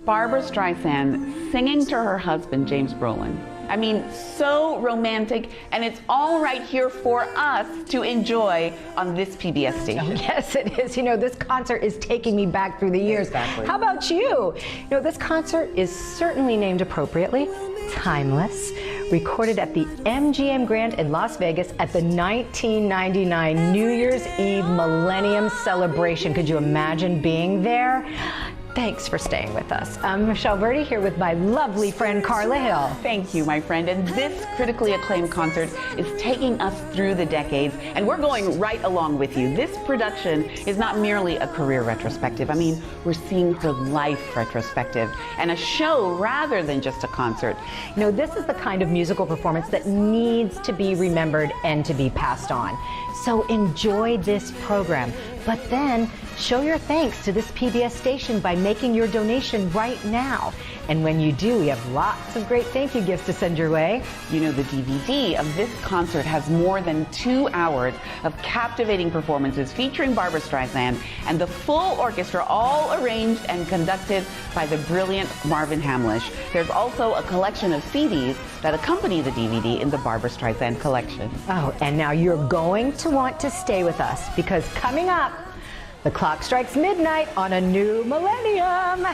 Barbra Streisand singing to her husband, James Brolin. I mean, so romantic, and it's all right here for us to enjoy on this PBS station. Yes, it is. You know, this concert is taking me back through the years. Exactly. How about you? You know, this concert is certainly named appropriately, Timeless, recorded at the MGM Grand in Las Vegas at the 1999 New Year's Eve Millennium Celebration. Could you imagine being there? Thanks for staying with us. I'm Michelle Verdi here with my lovely friend Carla Hill. Thank you, my friend. And this critically acclaimed concert is taking us through the decades, and we're going right along with you. This production is not merely a career retrospective. I mean, we're seeing her life retrospective and a show rather than just a concert. You know, this is the kind of musical performance that needs to be remembered and to be passed on. So enjoy this program, but then show your thanks to this PBS station by making your donation right now. And when you do, we have lots of great thank you gifts to send your way. You know, the DVD of this concert has more than 2 hours of captivating performances featuring Barbra Streisand and the full orchestra, all arranged and conducted by the brilliant Marvin Hamlisch. There's also a collection of CDs that accompany the DVD in the Barbra Streisand collection. Oh, and now you're going to want to stay with us because coming up, the clock strikes midnight on a new millennium.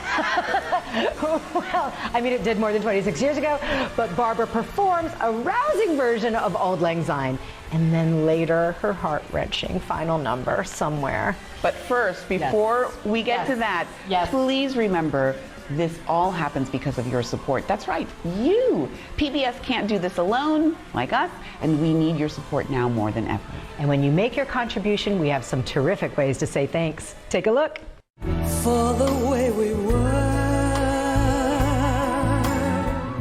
Well, I mean, it did more than 26 years ago, but Barbra performs a rousing version of Auld Lang Syne, and then later her heart-wrenching final number, Somewhere. But first, before we get to that, please remember, This all happens because of your support. That's right, you. PBS can't do this alone, like us, and we need your support now more than ever. And when you make your contribution, we have some terrific ways to say thanks. Take a look. For the way we were.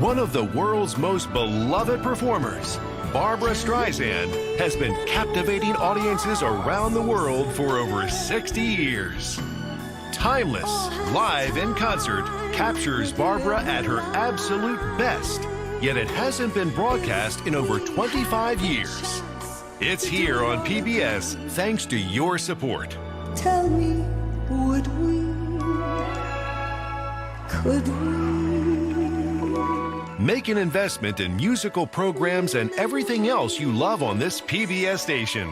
One of the world's most beloved performers, Barbra Streisand, has been captivating audiences around the world for over 60 years. Timeless, live in concert, captures Barbra at her absolute best, yet it hasn't been broadcast in over 25 years. It's here on PBS thanks to your support. Tell me, would we? Could we? Make an investment in musical programs and everything else you love on this PBS station.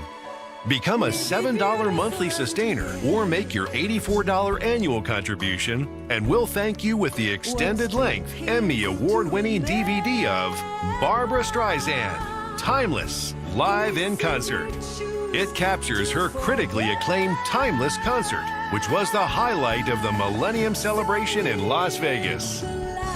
Become a $7 monthly sustainer or make your $84 annual contribution, and we'll thank you with the extended length Emmy Award-winning DVD of Barbra Streisand, Timeless, live in concert. It captures her critically acclaimed Timeless concert, which was the highlight of the Millennium Celebration in Las Vegas.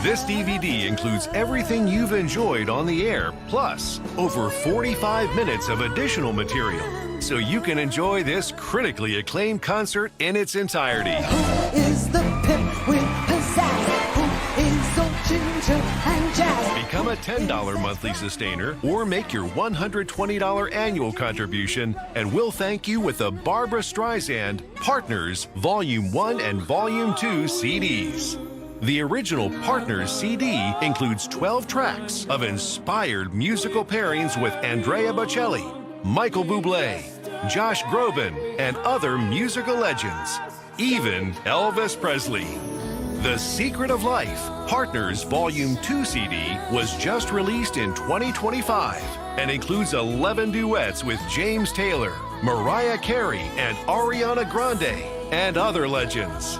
This DVD includes everything you've enjoyed on the air, plus over 45 minutes of additional material, so you can enjoy this critically acclaimed concert in its entirety. Who is the pimp with pizzazz? Who is old Ginger and Jazz? Become a $10 monthly sustainer or make your $120 annual contribution, and we'll thank you with the Barbra Streisand Partners Volume 1 and Volume 2 CDs. The original Partners CD includes 12 tracks of inspired musical pairings with Andrea Bocelli, Michael Bublé, Josh Groban, and other musical legends, even Elvis Presley. The Secret of Life, Partners Volume 2 CD, was just released in 2025 and includes 11 duets with James Taylor, Mariah Carey, and Ariana Grande, and other legends.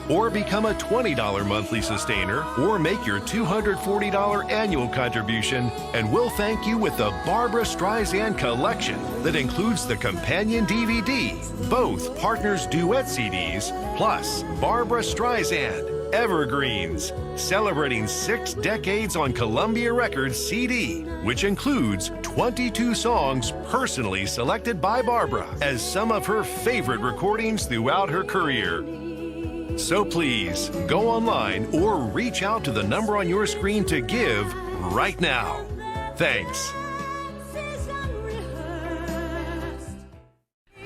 Or become a $20 monthly sustainer or make your $240 annual contribution, and we'll thank you with the Barbra Streisand collection that includes the companion DVD, both Partners duet CDs, plus Barbra Streisand Evergreens, celebrating 6 decades on Columbia Records CD, which includes 22 songs personally selected by Barbra as some of her favorite recordings throughout her career. So please, go online or reach out to the number on your screen to give right now. Thanks.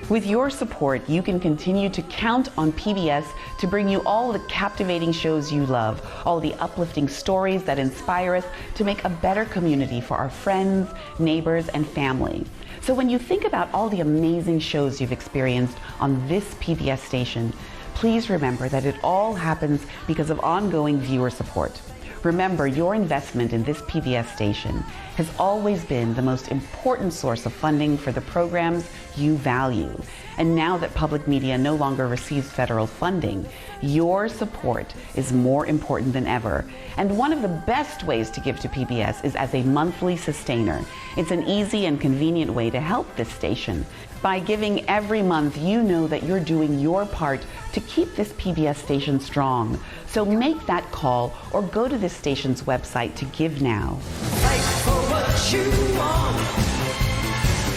With your support, you can continue to count on PBS to bring you all the captivating shows you love, all the uplifting stories that inspire us to make a better community for our friends, neighbors, and family. So when you think about all the amazing shows you've experienced on this PBS station, please remember that it all happens because of ongoing viewer support. Remember, your investment in this PBS station has always been the most important source of funding for the programs you value. And now that public media no longer receives federal funding, your support is more important than ever. And one of the best ways to give to PBS is as a monthly sustainer. It's an easy and convenient way to help this station. By giving every month, you know that you're doing your part to keep this PBS station strong. So make that call or go to this station's website to give now. Fight for what you want.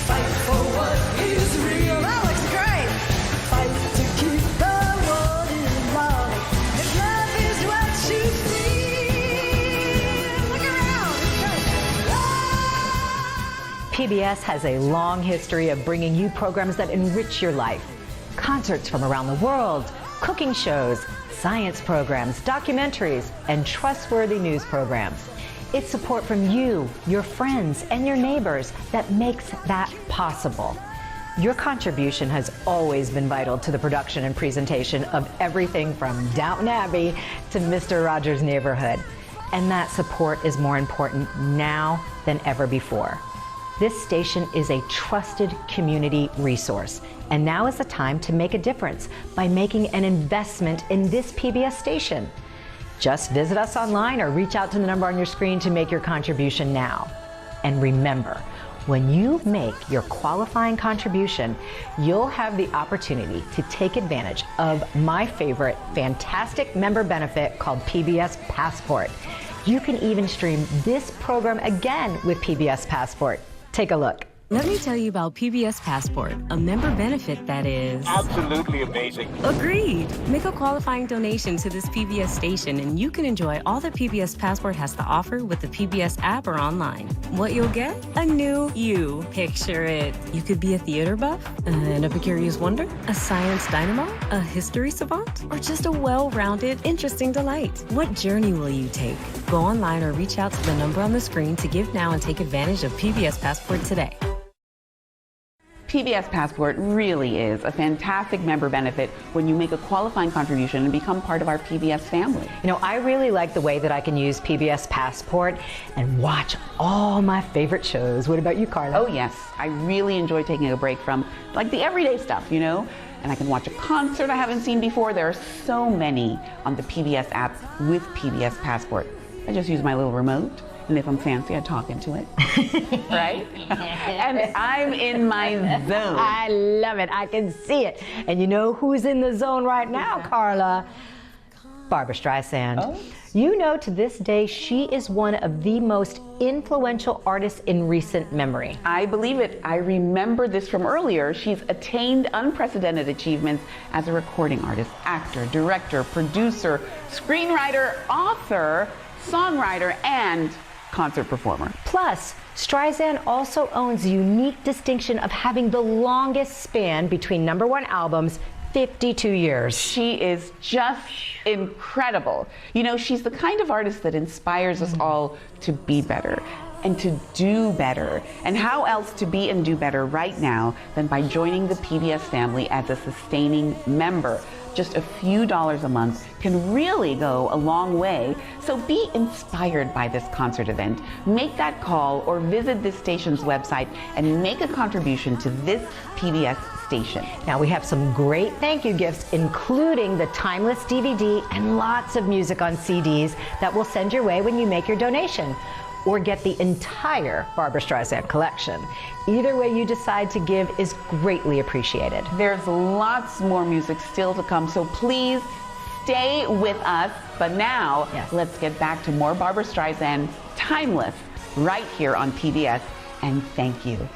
Fight for what is real. That looks great. Fight to keep the world in love. If love is what you feel. Look around. PBS has a long history of bringing you programs that enrich your life. Concerts from around the world, cooking shows, science programs, documentaries, and trustworthy news programs. It's support from you, your friends, and your neighbors that makes that possible. Your contribution has always been vital to the production and presentation of everything from Downton Abbey to Mr. Rogers' Neighborhood. And that support is more important now than ever before. This station is a trusted community resource, and now is the time to make a difference by making an investment in this PBS station. Just visit us online or reach out to the number on your screen to make your contribution now. And remember, When you make your qualifying contribution, you'll have the opportunity to take advantage of my favorite fantastic member benefit called PBS Passport. You can even stream this program again with PBS Passport. Take a look. Let me tell you about PBS Passport, a member benefit that is Absolutely amazing. agreed. Make a qualifying donation to this PBS station and you can enjoy all that PBS Passport has to offer with the PBS app or online. What you'll get? A new you. Picture it. You could be a theater buff, an Epicurious wonder, a science dynamo, a history savant, or just a well-rounded, interesting delight. What journey will you take? Go online or reach out to the number on the screen to give now and take advantage of PBS Passport today. PBS Passport really is a fantastic member benefit when you make a qualifying contribution and become part of our PBS family. You know, I really like the way that I can use PBS Passport and watch all my favorite shows. What about you, Carla? Oh yes, I really enjoy taking a break from like the everyday stuff, you know? And I can watch a concert I haven't seen before. There are so many on the PBS app with PBS Passport. I just use my little remote. And if I'm fancy, I talk into it, right? And I'm in my zone. I love it. I can see it. And you know who's in the zone right now, Carla? Barbra Streisand. Oh. You know, to this day, she is one of the most influential artists in recent memory. I believe it. I remember this from earlier. She's attained unprecedented achievements as a recording artist, actor, director, producer, screenwriter, author, songwriter, and concert performer. Plus, Streisand also owns the unique distinction of having the longest span between #1 albums, 52 years. She is just incredible. You know, she's the kind of artist that inspires us all to be better and to do better. And how else to be and do better right now than by joining the PBS family as a sustaining member? Just a few dollars a month can really go a long way. So be inspired by this concert event. Make that call or visit this station's website and make a contribution to this PBS station. Now we have some great thank you gifts, including the Timeless DVD and lots of music on CDs that we'll send your way when you make your donation, or get the entire Barbra Streisand collection. Either way you decide to give is greatly appreciated. There's lots more music still to come, so please stay with us. But now, let's get back to more Barbra Streisand, Timeless, right here on PBS, and thank you.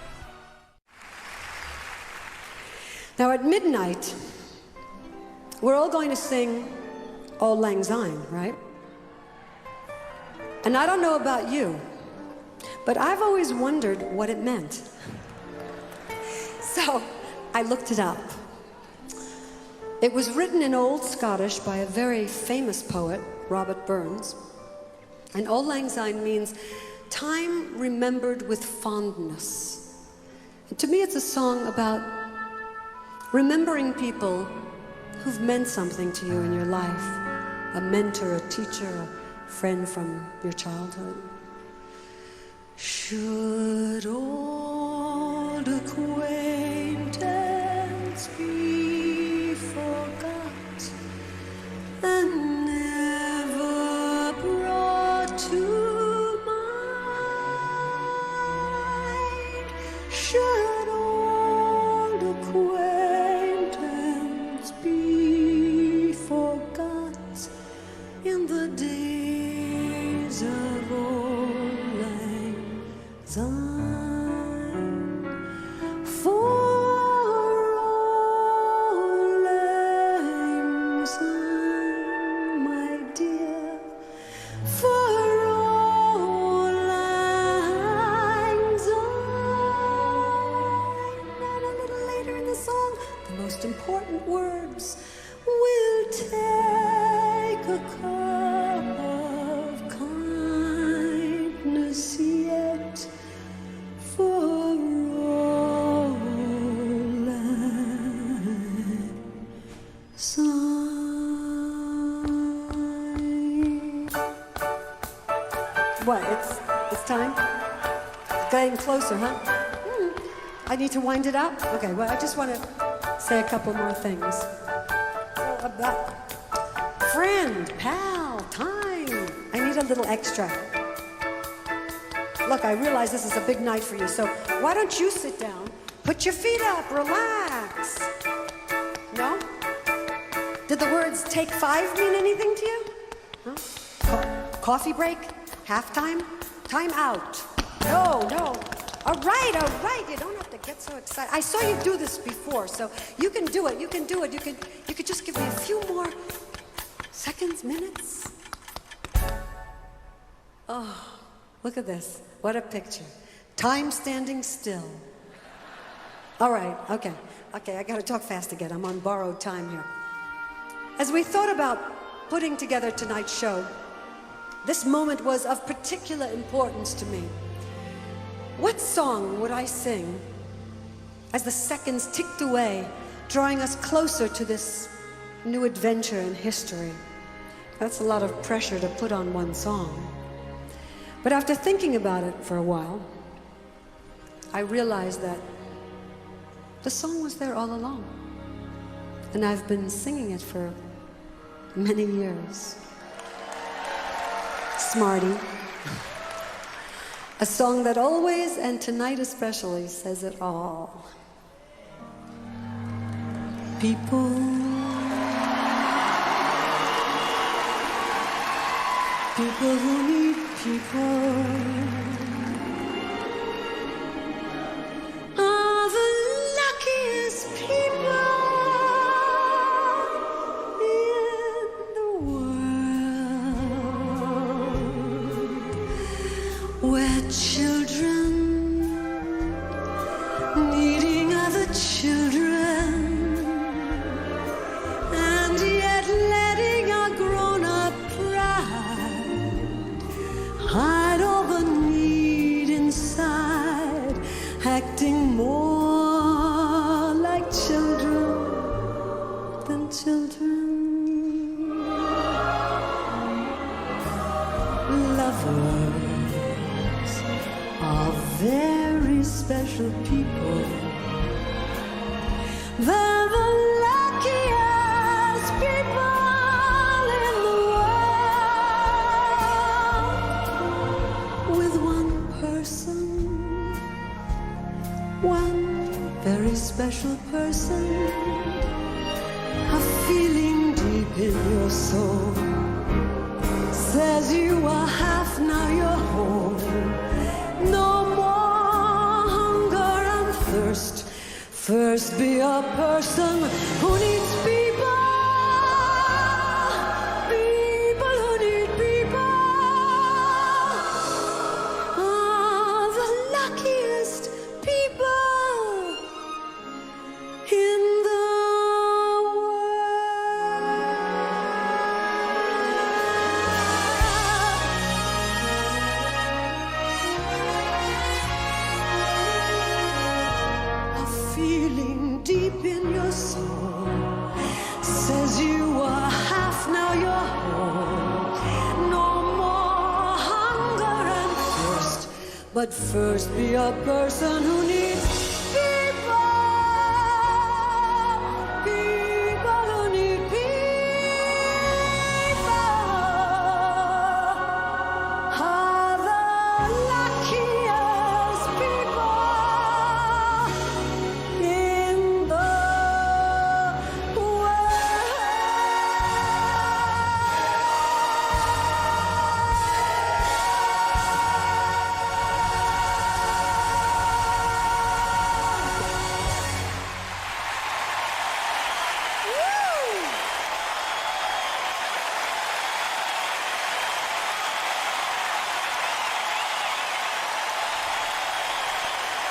Now at midnight, we're all going to sing Auld Lang Syne, right? And I don't know about you, but I've always wondered what it meant. So I looked it up. It was written in Old Scottish by a very famous poet, Robert Burns. And Auld Lang Syne means time remembered with fondness. And to me, it's a song about remembering people who've meant something to you in your life. A mentor, a teacher, a friend from your childhood. Should old acquaintance be forgot and never brought to mind? Should old acquaintance be forgot in the days of Auld Lang Syne? For Auld Lang Syne, my dear, for Auld Lang Syne. And a little later in the song, the most important words: we'll take a cup of kindness yet for Auld Lang Syne. What? It's time? Getting closer, huh? I need to wind it up? Okay, well, I just want to say a couple more things. So about friend, pal, time. I need a little extra. look, I realize this is a big night for you, so why don't you sit down, put your feet up, relax. No? Did the words take 5 mean anything to you? Huh? Coffee break? Halftime? Time out? No. All right. You don't have to get so excited. I saw you do this before, so you can do it. You could just give me a few more seconds, minutes. Oh, look at this. What a picture. Time standing still. All right, okay, I gotta talk fast again. I'm on borrowed time here. As we thought about putting together tonight's show, this moment was of particular importance to me. What song would I sing as the seconds ticked away, drawing us closer to this new adventure in history? That's a lot of pressure to put on one song. But after thinking about it for a while, I realized that the song was there all along. And I've been singing it for many years. Smarty. A song that always, and tonight especially, says it all. People who need people are the luckiest people in the world, where children needing other children and yet letting our grown-up pride hide all the need inside, acting more like children than children. Lovers are very special people. They're the luckiest people in the world. With one person, one very special person, a feeling deep in your soul says you are half, now you're whole. No more hunger and thirst. First be a person who needs people. People who need people are the luckiest people in the feeling deep in your soul says you are half, now you're whole. No more hunger and thirst, but first be a person who needs people. People who need people are the luckiest people in the world.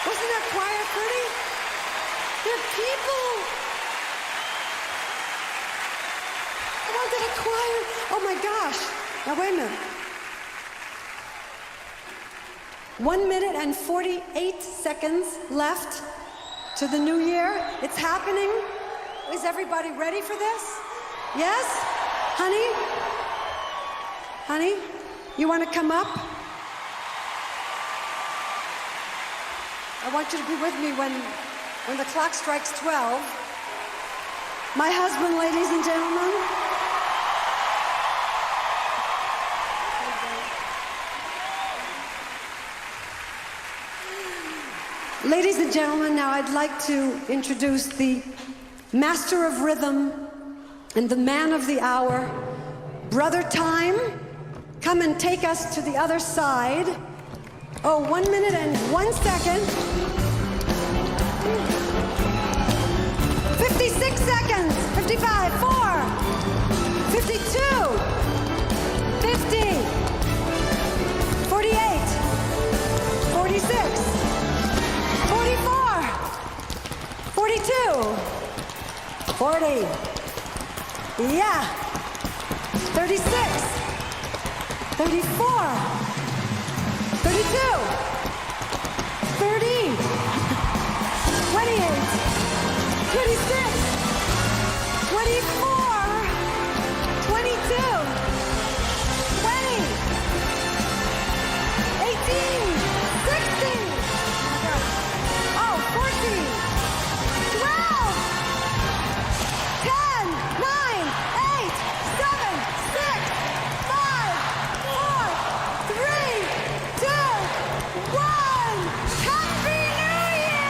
Wasn't that choir pretty? They're people. I wanted a choir. Oh my gosh. Now wait a minute. 1 minute and 48 seconds left to the new year. It's happening. Is everybody ready for this? Yes? Honey? Honey? You want to come up? I want you to be with me when the clock strikes 12. My husband, ladies and gentlemen. Ladies and gentlemen, now I'd like to introduce the master of rhythm and the man of the hour, Brother Time. Come and take us to the other side. Oh, 1 minute and 1 second. 56 seconds. 55, 4, 52, 50, 48, 46, 44, 42, 40. Yeah. 36, 34, 32, 30, 28, 26, 24, 22, 20, 18, 16, oh, 14, 12, 10, 9, 8, 7, 6, 5, 4, 3, 2, 1. Happy New Year!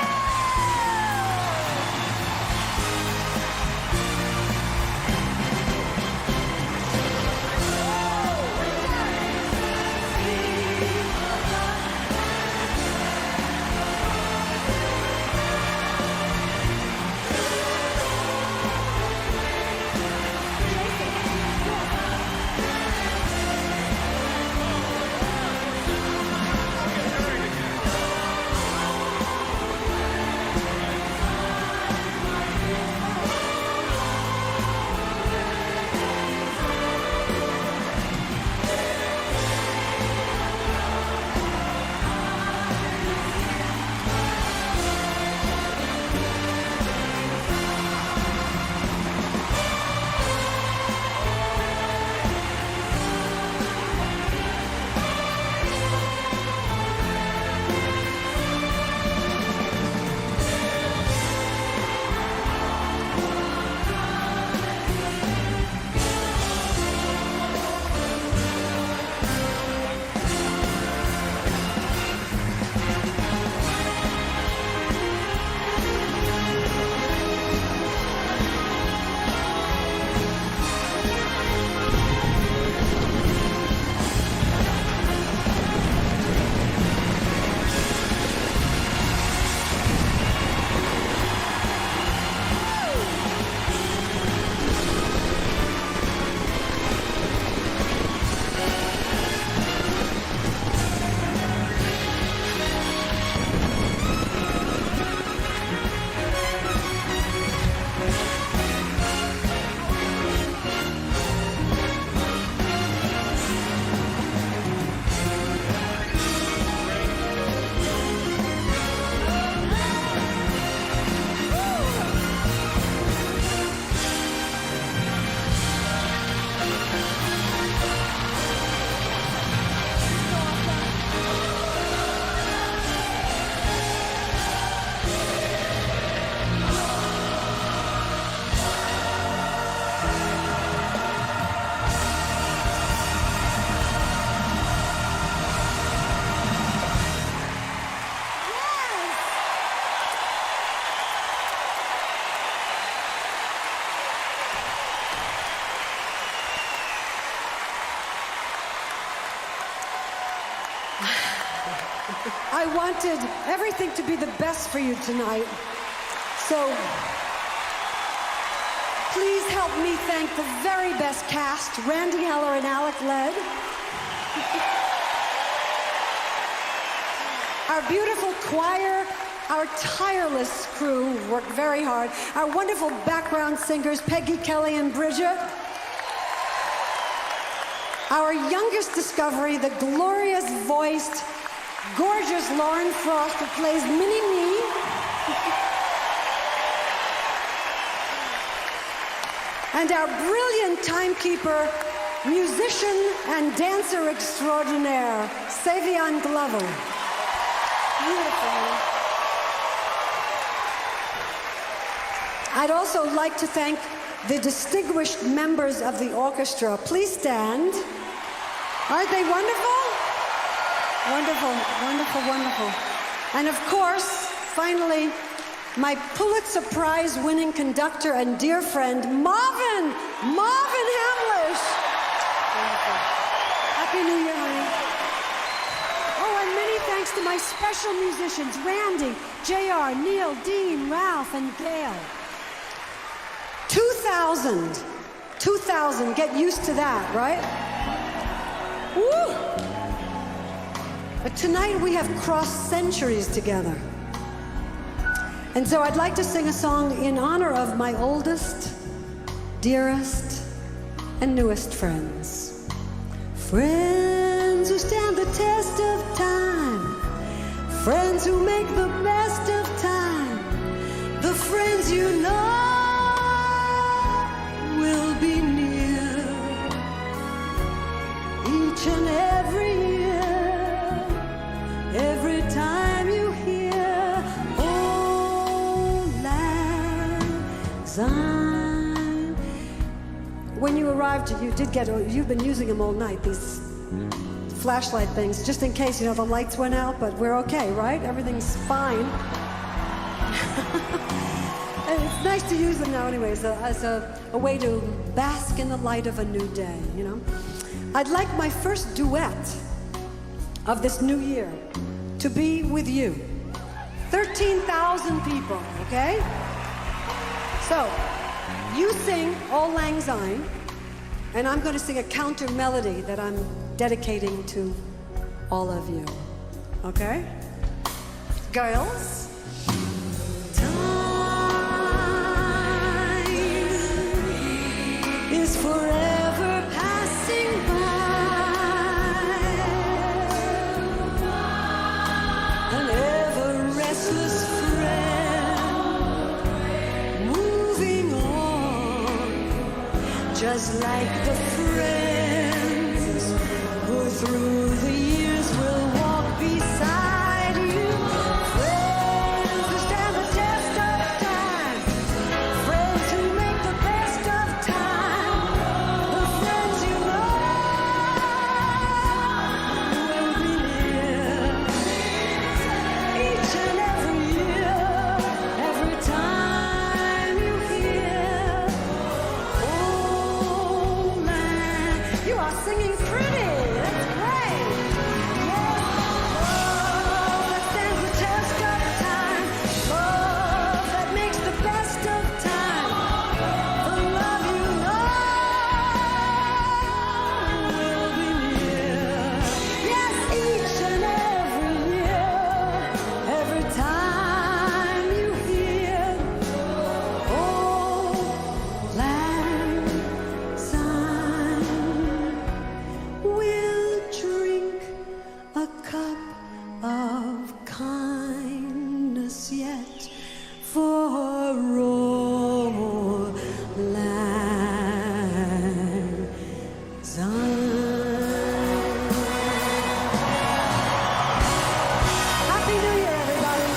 I wanted everything to be the best for you tonight. So please help me thank the very best cast, Randy Heller and Alec Led. Our beautiful choir, our tireless crew worked very hard. Our wonderful background singers, Peggy, Kelly, and Bridget. Our youngest discovery, the glorious voiced, gorgeous Lauren Frost, who plays Mini-Me. And our brilliant timekeeper, musician and dancer extraordinaire, Savion Glover. Beautiful. I'd also like to thank the distinguished members of the orchestra. Please stand. Aren't they wonderful? Wonderful, wonderful, wonderful. And of course, finally, my Pulitzer Prize winning conductor and dear friend, Marvin Hamlish. Happy New Year, honey. Oh, and many thanks to my special musicians, Randy, JR, Neil, Dean, Ralph, and Gail. 2,000, get used to that, right? Woo! But tonight we have crossed centuries together. And so I'd like to sing a song in honor of my oldest, dearest, and newest friends. Friends who stand the test of time. Friends who make the best of time. The friends you know will be near each and every year. Every time you hear Old Lang Syne. When you arrived, you've been using them all night, these flashlight things, just in case, the lights went out, but we're okay, right? Everything's fine. It's nice to use them now anyways, as a way to bask in the light of a new day, I'd like my first duet of this new year to be with you. 13,000 people, okay? So, you sing Auld Lang Syne, and I'm going to sing a counter melody that I'm dedicating to all of you, okay? Girls? Time is forever passing by, an ever restless friend moving on, just like the friends who through the years will walk beside you. Friends who stand the test of time. Friends who make the best of time. The friends you know will be near each and every year. Every time you hear Old Man. You are singing pretty. That's great. Love that stands the test of time. Love that makes the best of time. The love you know will be near. Yes, each and every year. Every time you hear Old Lang Syne. We'll drink a cup of kindness yet for Old Lang Syne. Happy New Year, everybody.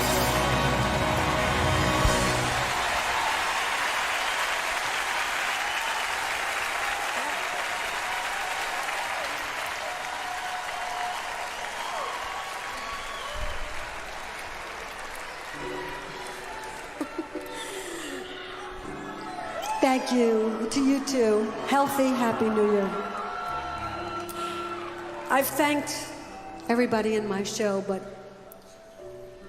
Thank you to you too. Healthy, happy New Year. I've thanked everybody in my show, but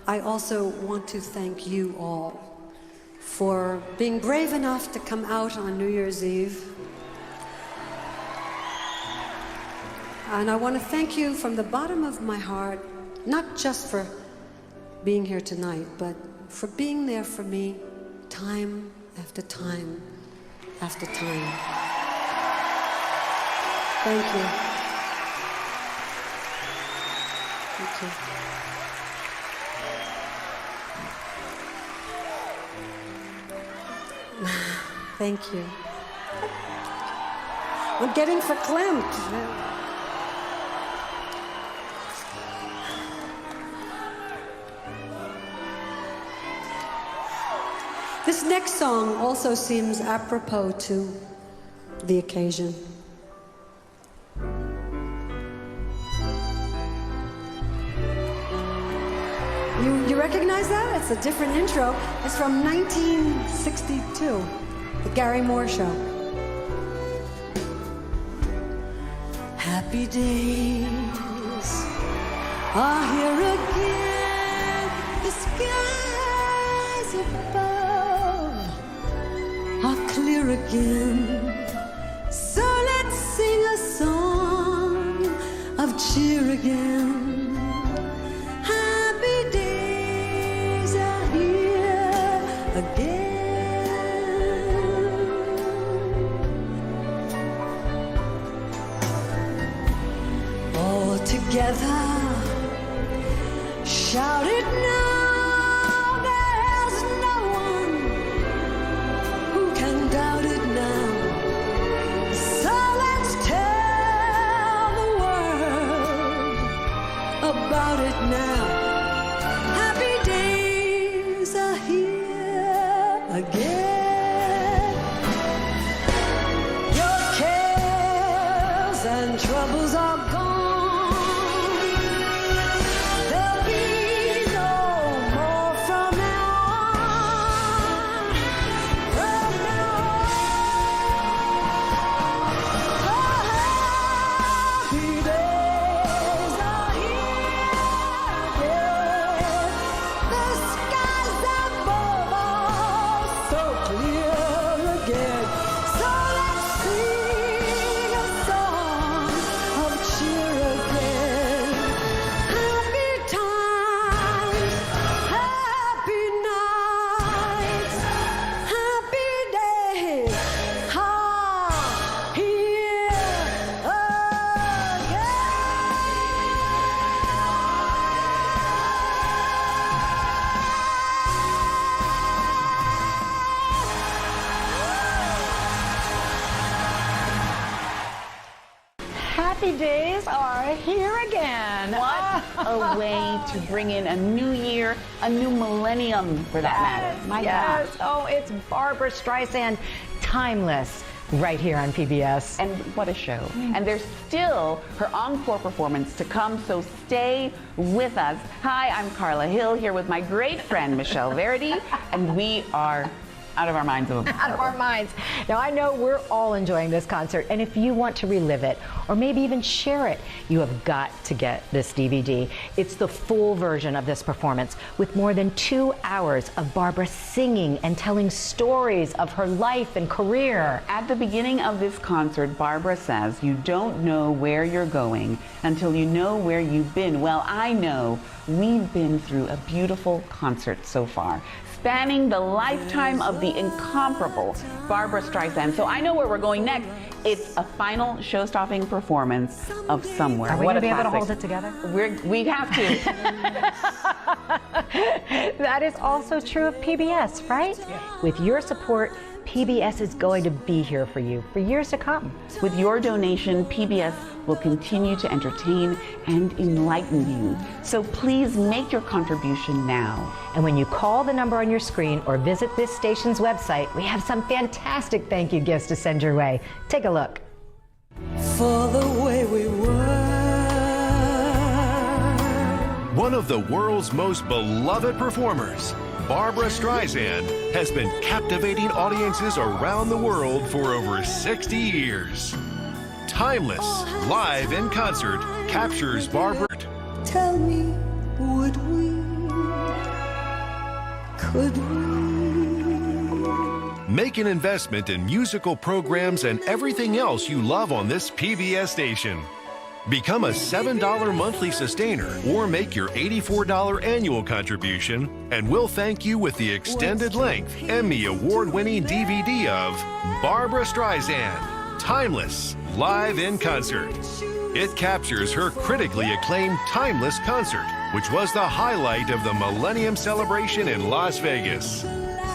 I also want to thank you all for being brave enough to come out on New Year's Eve. And I want to thank you from the bottom of my heart, not just for being here tonight, but for being there for me time after time after time. Thank you. Thank you. Thank you. I'm getting verklempt. This next song also seems apropos to the occasion. You recognize that? It's a different intro. It's from 1962, The Gary Moore Show. Happy days are here again. The skies above are clear again. So let's sing a song of cheer again. Happy days are here again. All together, shout it now. There's no one who can doubt it now. So let's tell the world about it now. Happy days are here again. Your cares and troubles are gone. There'll be no more from now on. From now on. Happy days are here again. The skies above are so clear again. So let's sing a song of cheer again. Happy times, happy nights, happy days are here again. Happy days are here again. What a way to bring in a new year, a new millennium for that matter. My Yes. gosh. Oh, it's Barbara Streisand, Timeless, right here on PBS. And what a show. And there's still her encore performance to come, so stay with us. Hi, I'm Carla Hill here with my great friend Michelle Verity, and we are out of our minds. Out of our minds. Now, I know we're all enjoying this concert, and if you want to relive it or maybe even share it, you have got to get this DVD. It's the full version of this performance with more than 2 hours of Barbara singing and telling stories of her life and career. At the beginning of this concert, Barbara says, you don't know where you're going until you know where you've been. Well, I know we've been through a beautiful concert so far, spanning the lifetime of the incomparable Barbara Streisand. So I know where we're going next. It's a final show-stopping performance of Somewhere. Are we What going to a be able to classic. hold it together? We have to. That is also true of PBS, right? With your support, PBS is going to be here for you for years to come. With your donation, PBS will continue to entertain and enlighten you. So please make your contribution now. And when you call the number on your screen or visit this station's website, we have some fantastic thank you gifts to send your way. Take a look. For the way we were. One of the world's most beloved performers, Barbara Streisand, has been captivating audiences around the world for over 60 years. Timeless, live in concert, captures Barbara. Tell me, would we? Could we? Make an investment in musical programs and everything else you love on this PBS station. Become a $7 monthly sustainer or make your $84 annual contribution, and we'll thank you with the extended length Emmy Award-winning DVD of Barbara Streisand, Timeless, live in concert. It captures her critically acclaimed Timeless concert, which was the highlight of the Millennium Celebration in Las Vegas.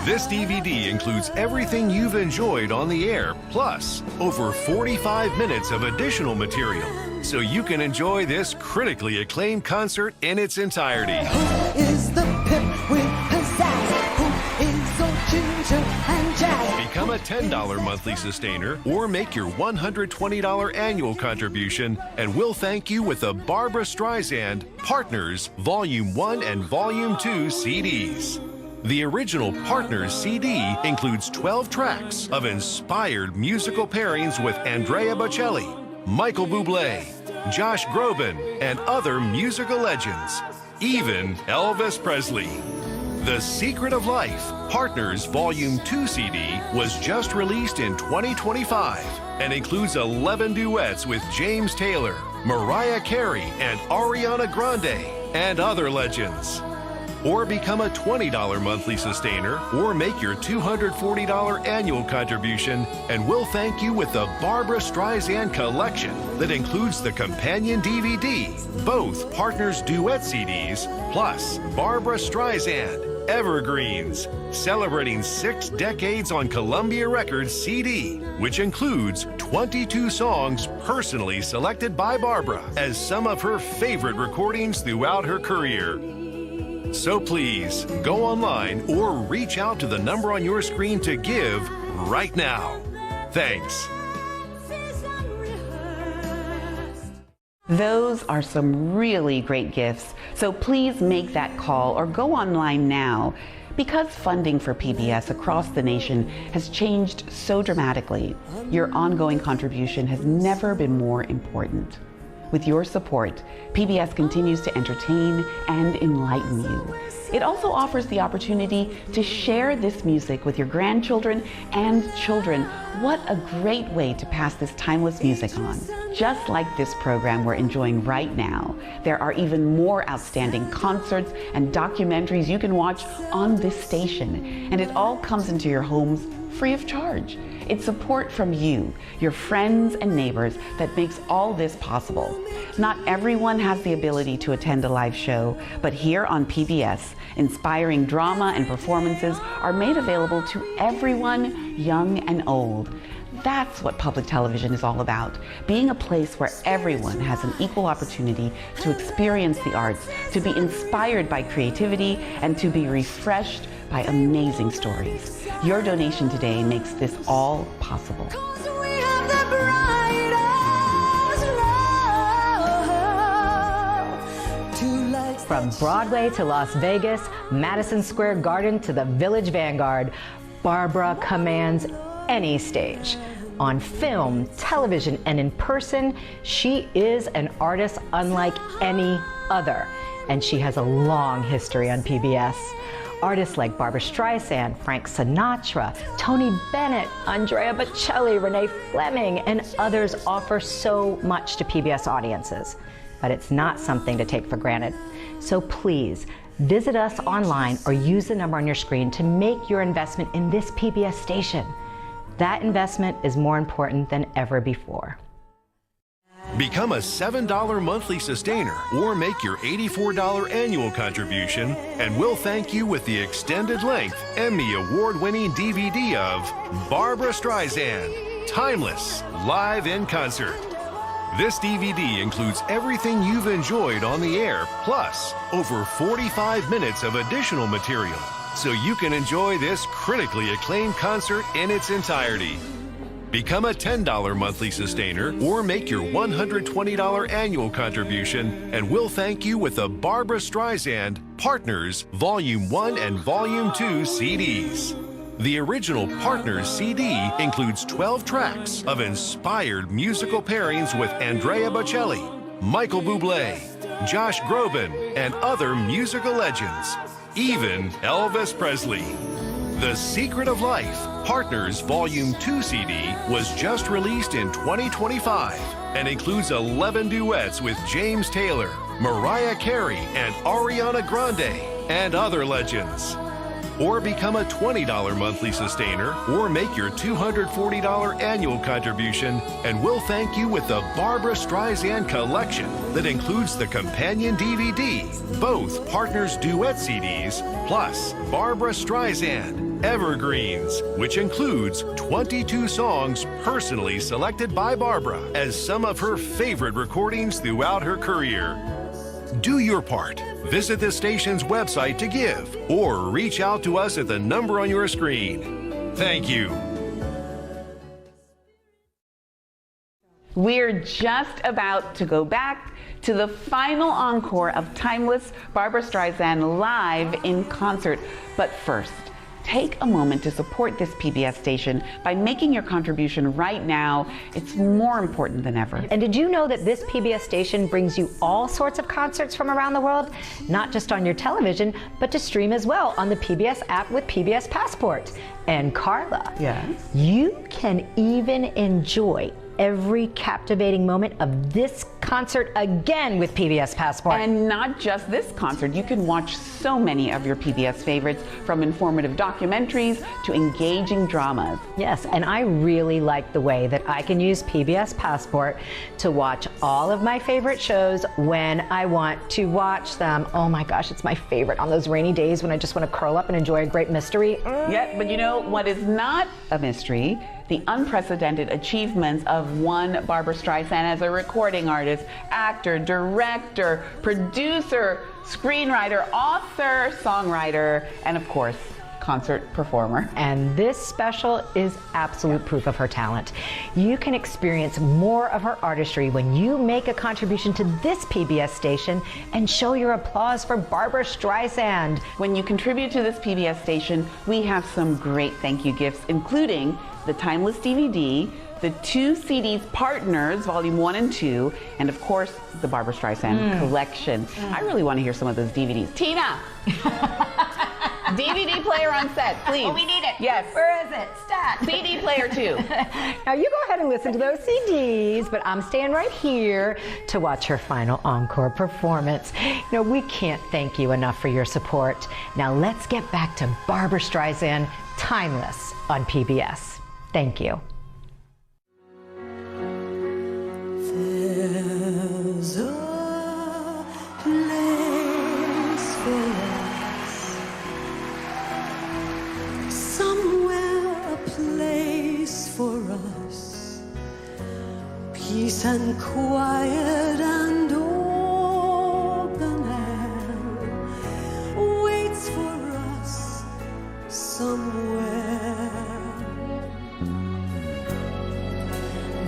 This DVD includes everything you've enjoyed on the air, plus over 45 minutes of additional material, so you can enjoy this critically acclaimed concert in its entirety. Who is the pimp with pizzazz? Who is old Ginger and Jazz? Become a a $10 monthly sustainer or make your $120 annual contribution, and we'll thank you with the Barbra Streisand Partners Volume 1 and Volume 2 CDs. The original Partners CD includes 12 tracks of inspired musical pairings with Andrea Bocelli, Michael Bublé, Josh Groban, and other musical legends, even Elvis Presley. The Secret of Life, Partners Volume 2 CD, was just released in 2025 and includes 11 duets with James Taylor, Mariah Carey, and Ariana Grande, and other legends. Or become a $20 monthly sustainer or make your $240 annual contribution, and we'll thank you with the Barbra Streisand collection that includes the companion DVD, both Partners duet CDs, plus Barbra Streisand Evergreens, celebrating 6 decades on Columbia Records CD, which includes 22 songs personally selected by Barbra as some of her favorite recordings throughout her career. So please, go online or reach out to the number on your screen to give right now. Thanks. Those are some really great gifts, so please make that call or go online now. Because funding for PBS across the nation has changed so dramatically, your ongoing contribution has never been more important. With your support, PBS continues to entertain and enlighten you. It also offers the opportunity to share this music with your grandchildren and children. What a great way to pass this timeless music on. Just like this program we're enjoying right now, there are even more outstanding concerts and documentaries you can watch on this station, and it all comes into your homes free of charge. It's support from you, your friends and neighbors, that makes all this possible. Not everyone has the ability to attend a live show, but here on PBS, inspiring drama and performances are made available to everyone, young and old. That's what public television is all about, being a place where everyone has an equal opportunity to experience the arts, to be inspired by creativity, and to be refreshed by amazing stories. Your donation today makes this all possible. From Broadway to Las Vegas, Madison Square Garden to the Village Vanguard, Barbra commands any stage. On film, television, and in person, she is an artist unlike any other, and she has a long history on PBS. Artists like Barbra Streisand, Frank Sinatra, Tony Bennett, Andrea Bocelli, Renee Fleming, and others offer so much to PBS audiences. But it's not something to take for granted. So please, visit us online or use the number on your screen to make your investment in this PBS station. That investment is more important than ever before. Become a $7 monthly sustainer or make your $84 annual contribution, and we'll thank you with the extended length Emmy Award-winning DVD of Barbra Streisand, Timeless, Live in Concert. This DVD includes everything you've enjoyed on the air, plus over 45 minutes of additional material, so you can enjoy this critically acclaimed concert in its entirety. Become a $10 monthly sustainer or make your $120 annual contribution, and we'll thank you with the Barbra Streisand Partners Volume 1 and Volume 2 CDs. The original Partners CD includes 12 tracks of inspired musical pairings with Andrea Bocelli, Michael Bublé, Josh Groban, and other musical legends, even Elvis Presley. The Secret of Life, Partners Volume 2 CD, was just released in 2025 and includes 11 duets with James Taylor, Mariah Carey, and Ariana Grande, and other legends. Or become a $20 monthly sustainer or make your $240 annual contribution, and we'll thank you with the Barbra Streisand collection that includes the companion DVD, both Partners duet CDs, plus Barbra Streisand Evergreens, which includes 22 songs personally selected by Barbra as some of her favorite recordings throughout her career. Do your part. Visit the station's website to give or reach out to us at the number on your screen. Thank you. We're just about to go back to the final encore of Timeless Barbra Streisand live in concert. But first, take a moment to support this PBS station by making your contribution right now. It's more important than ever. And did you know that this PBS station brings you all sorts of concerts from around the world? Not just on your television, but to stream as well on the PBS app with PBS Passport. And Carla, yes, you can even enjoy every captivating moment of this concert again with PBS Passport. And not just this concert. You can watch so many of your PBS favorites, from informative documentaries to engaging dramas. Yes, and I really like the way that I can use PBS Passport to watch all of my favorite shows when I want to watch them. Oh my gosh, it's my favorite on those rainy days when I just want to curl up and enjoy a great mystery. Yeah, but you know what is not a mystery? The unprecedented achievements of one Barbra Streisand as a recording artist, actor, director, producer, screenwriter, author, songwriter, and of course, concert performer. And this special is absolute proof of her talent. You can experience more of her artistry when you make a contribution to this PBS station and show your applause for Barbra Streisand. When you contribute to this PBS station, we have some great thank you gifts, including the Timeless DVD, the 2 CDs Partners, Volume 1 and 2, and of course, the Barbra Streisand collection. I really want to hear some of those DVDs. Tina! DVD player on set, please. Oh, we need it. Yes. Where is it? Stat. CD player too. Now you go ahead and listen to those CDs, but I'm staying right here to watch her final encore performance. You know, we can't thank you enough for your support. Now let's get back to Barbra Streisand, Timeless on PBS. Thank you. There's a place for us, somewhere a place for us, peace and quiet and open air waits for us somewhere.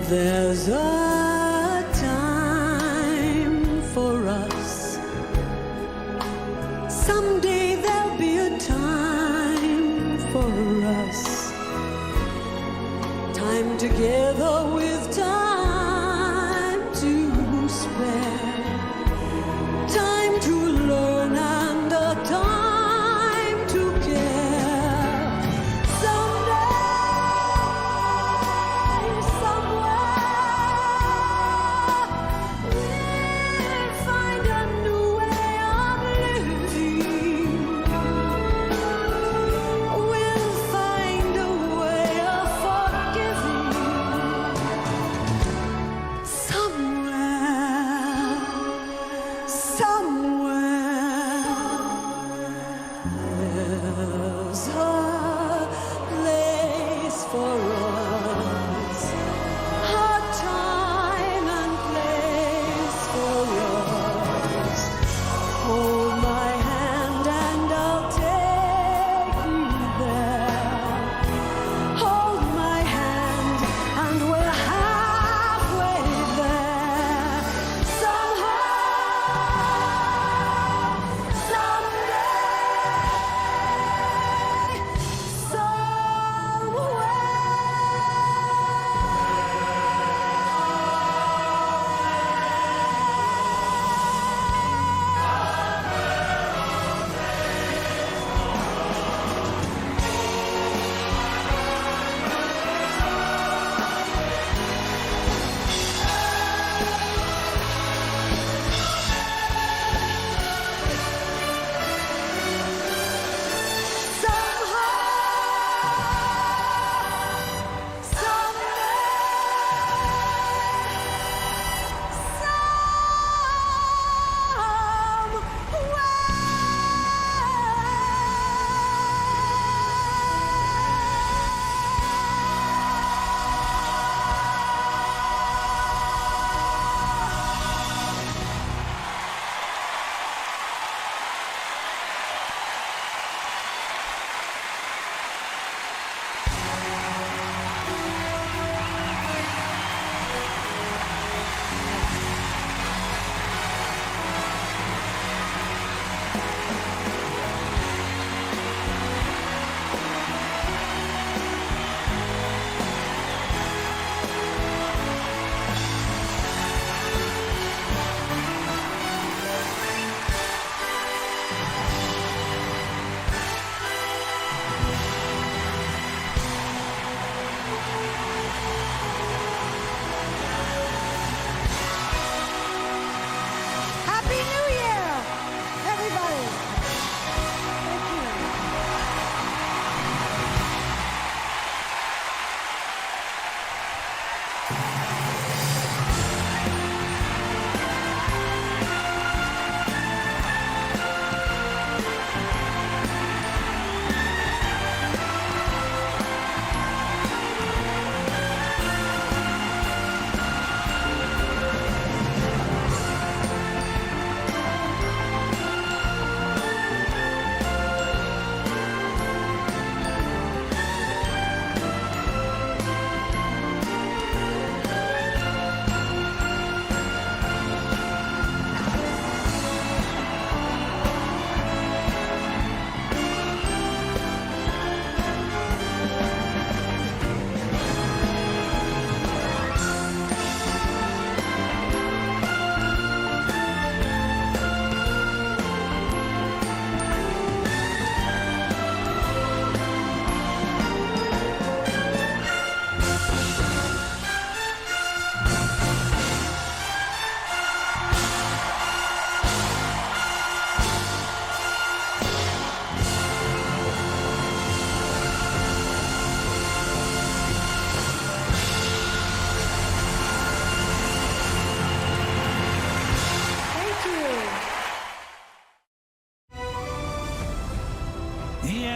There's a time for us. Someday there'll be a time for us. Time together with time to spare. Time to learn and a time to care. Someday, somewhere, we'll find a new way of living. We'll find a way of forgiving.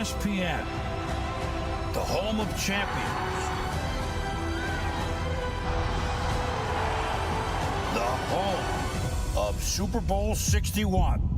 ESPN, the home of champions, the home of Super Bowl 61.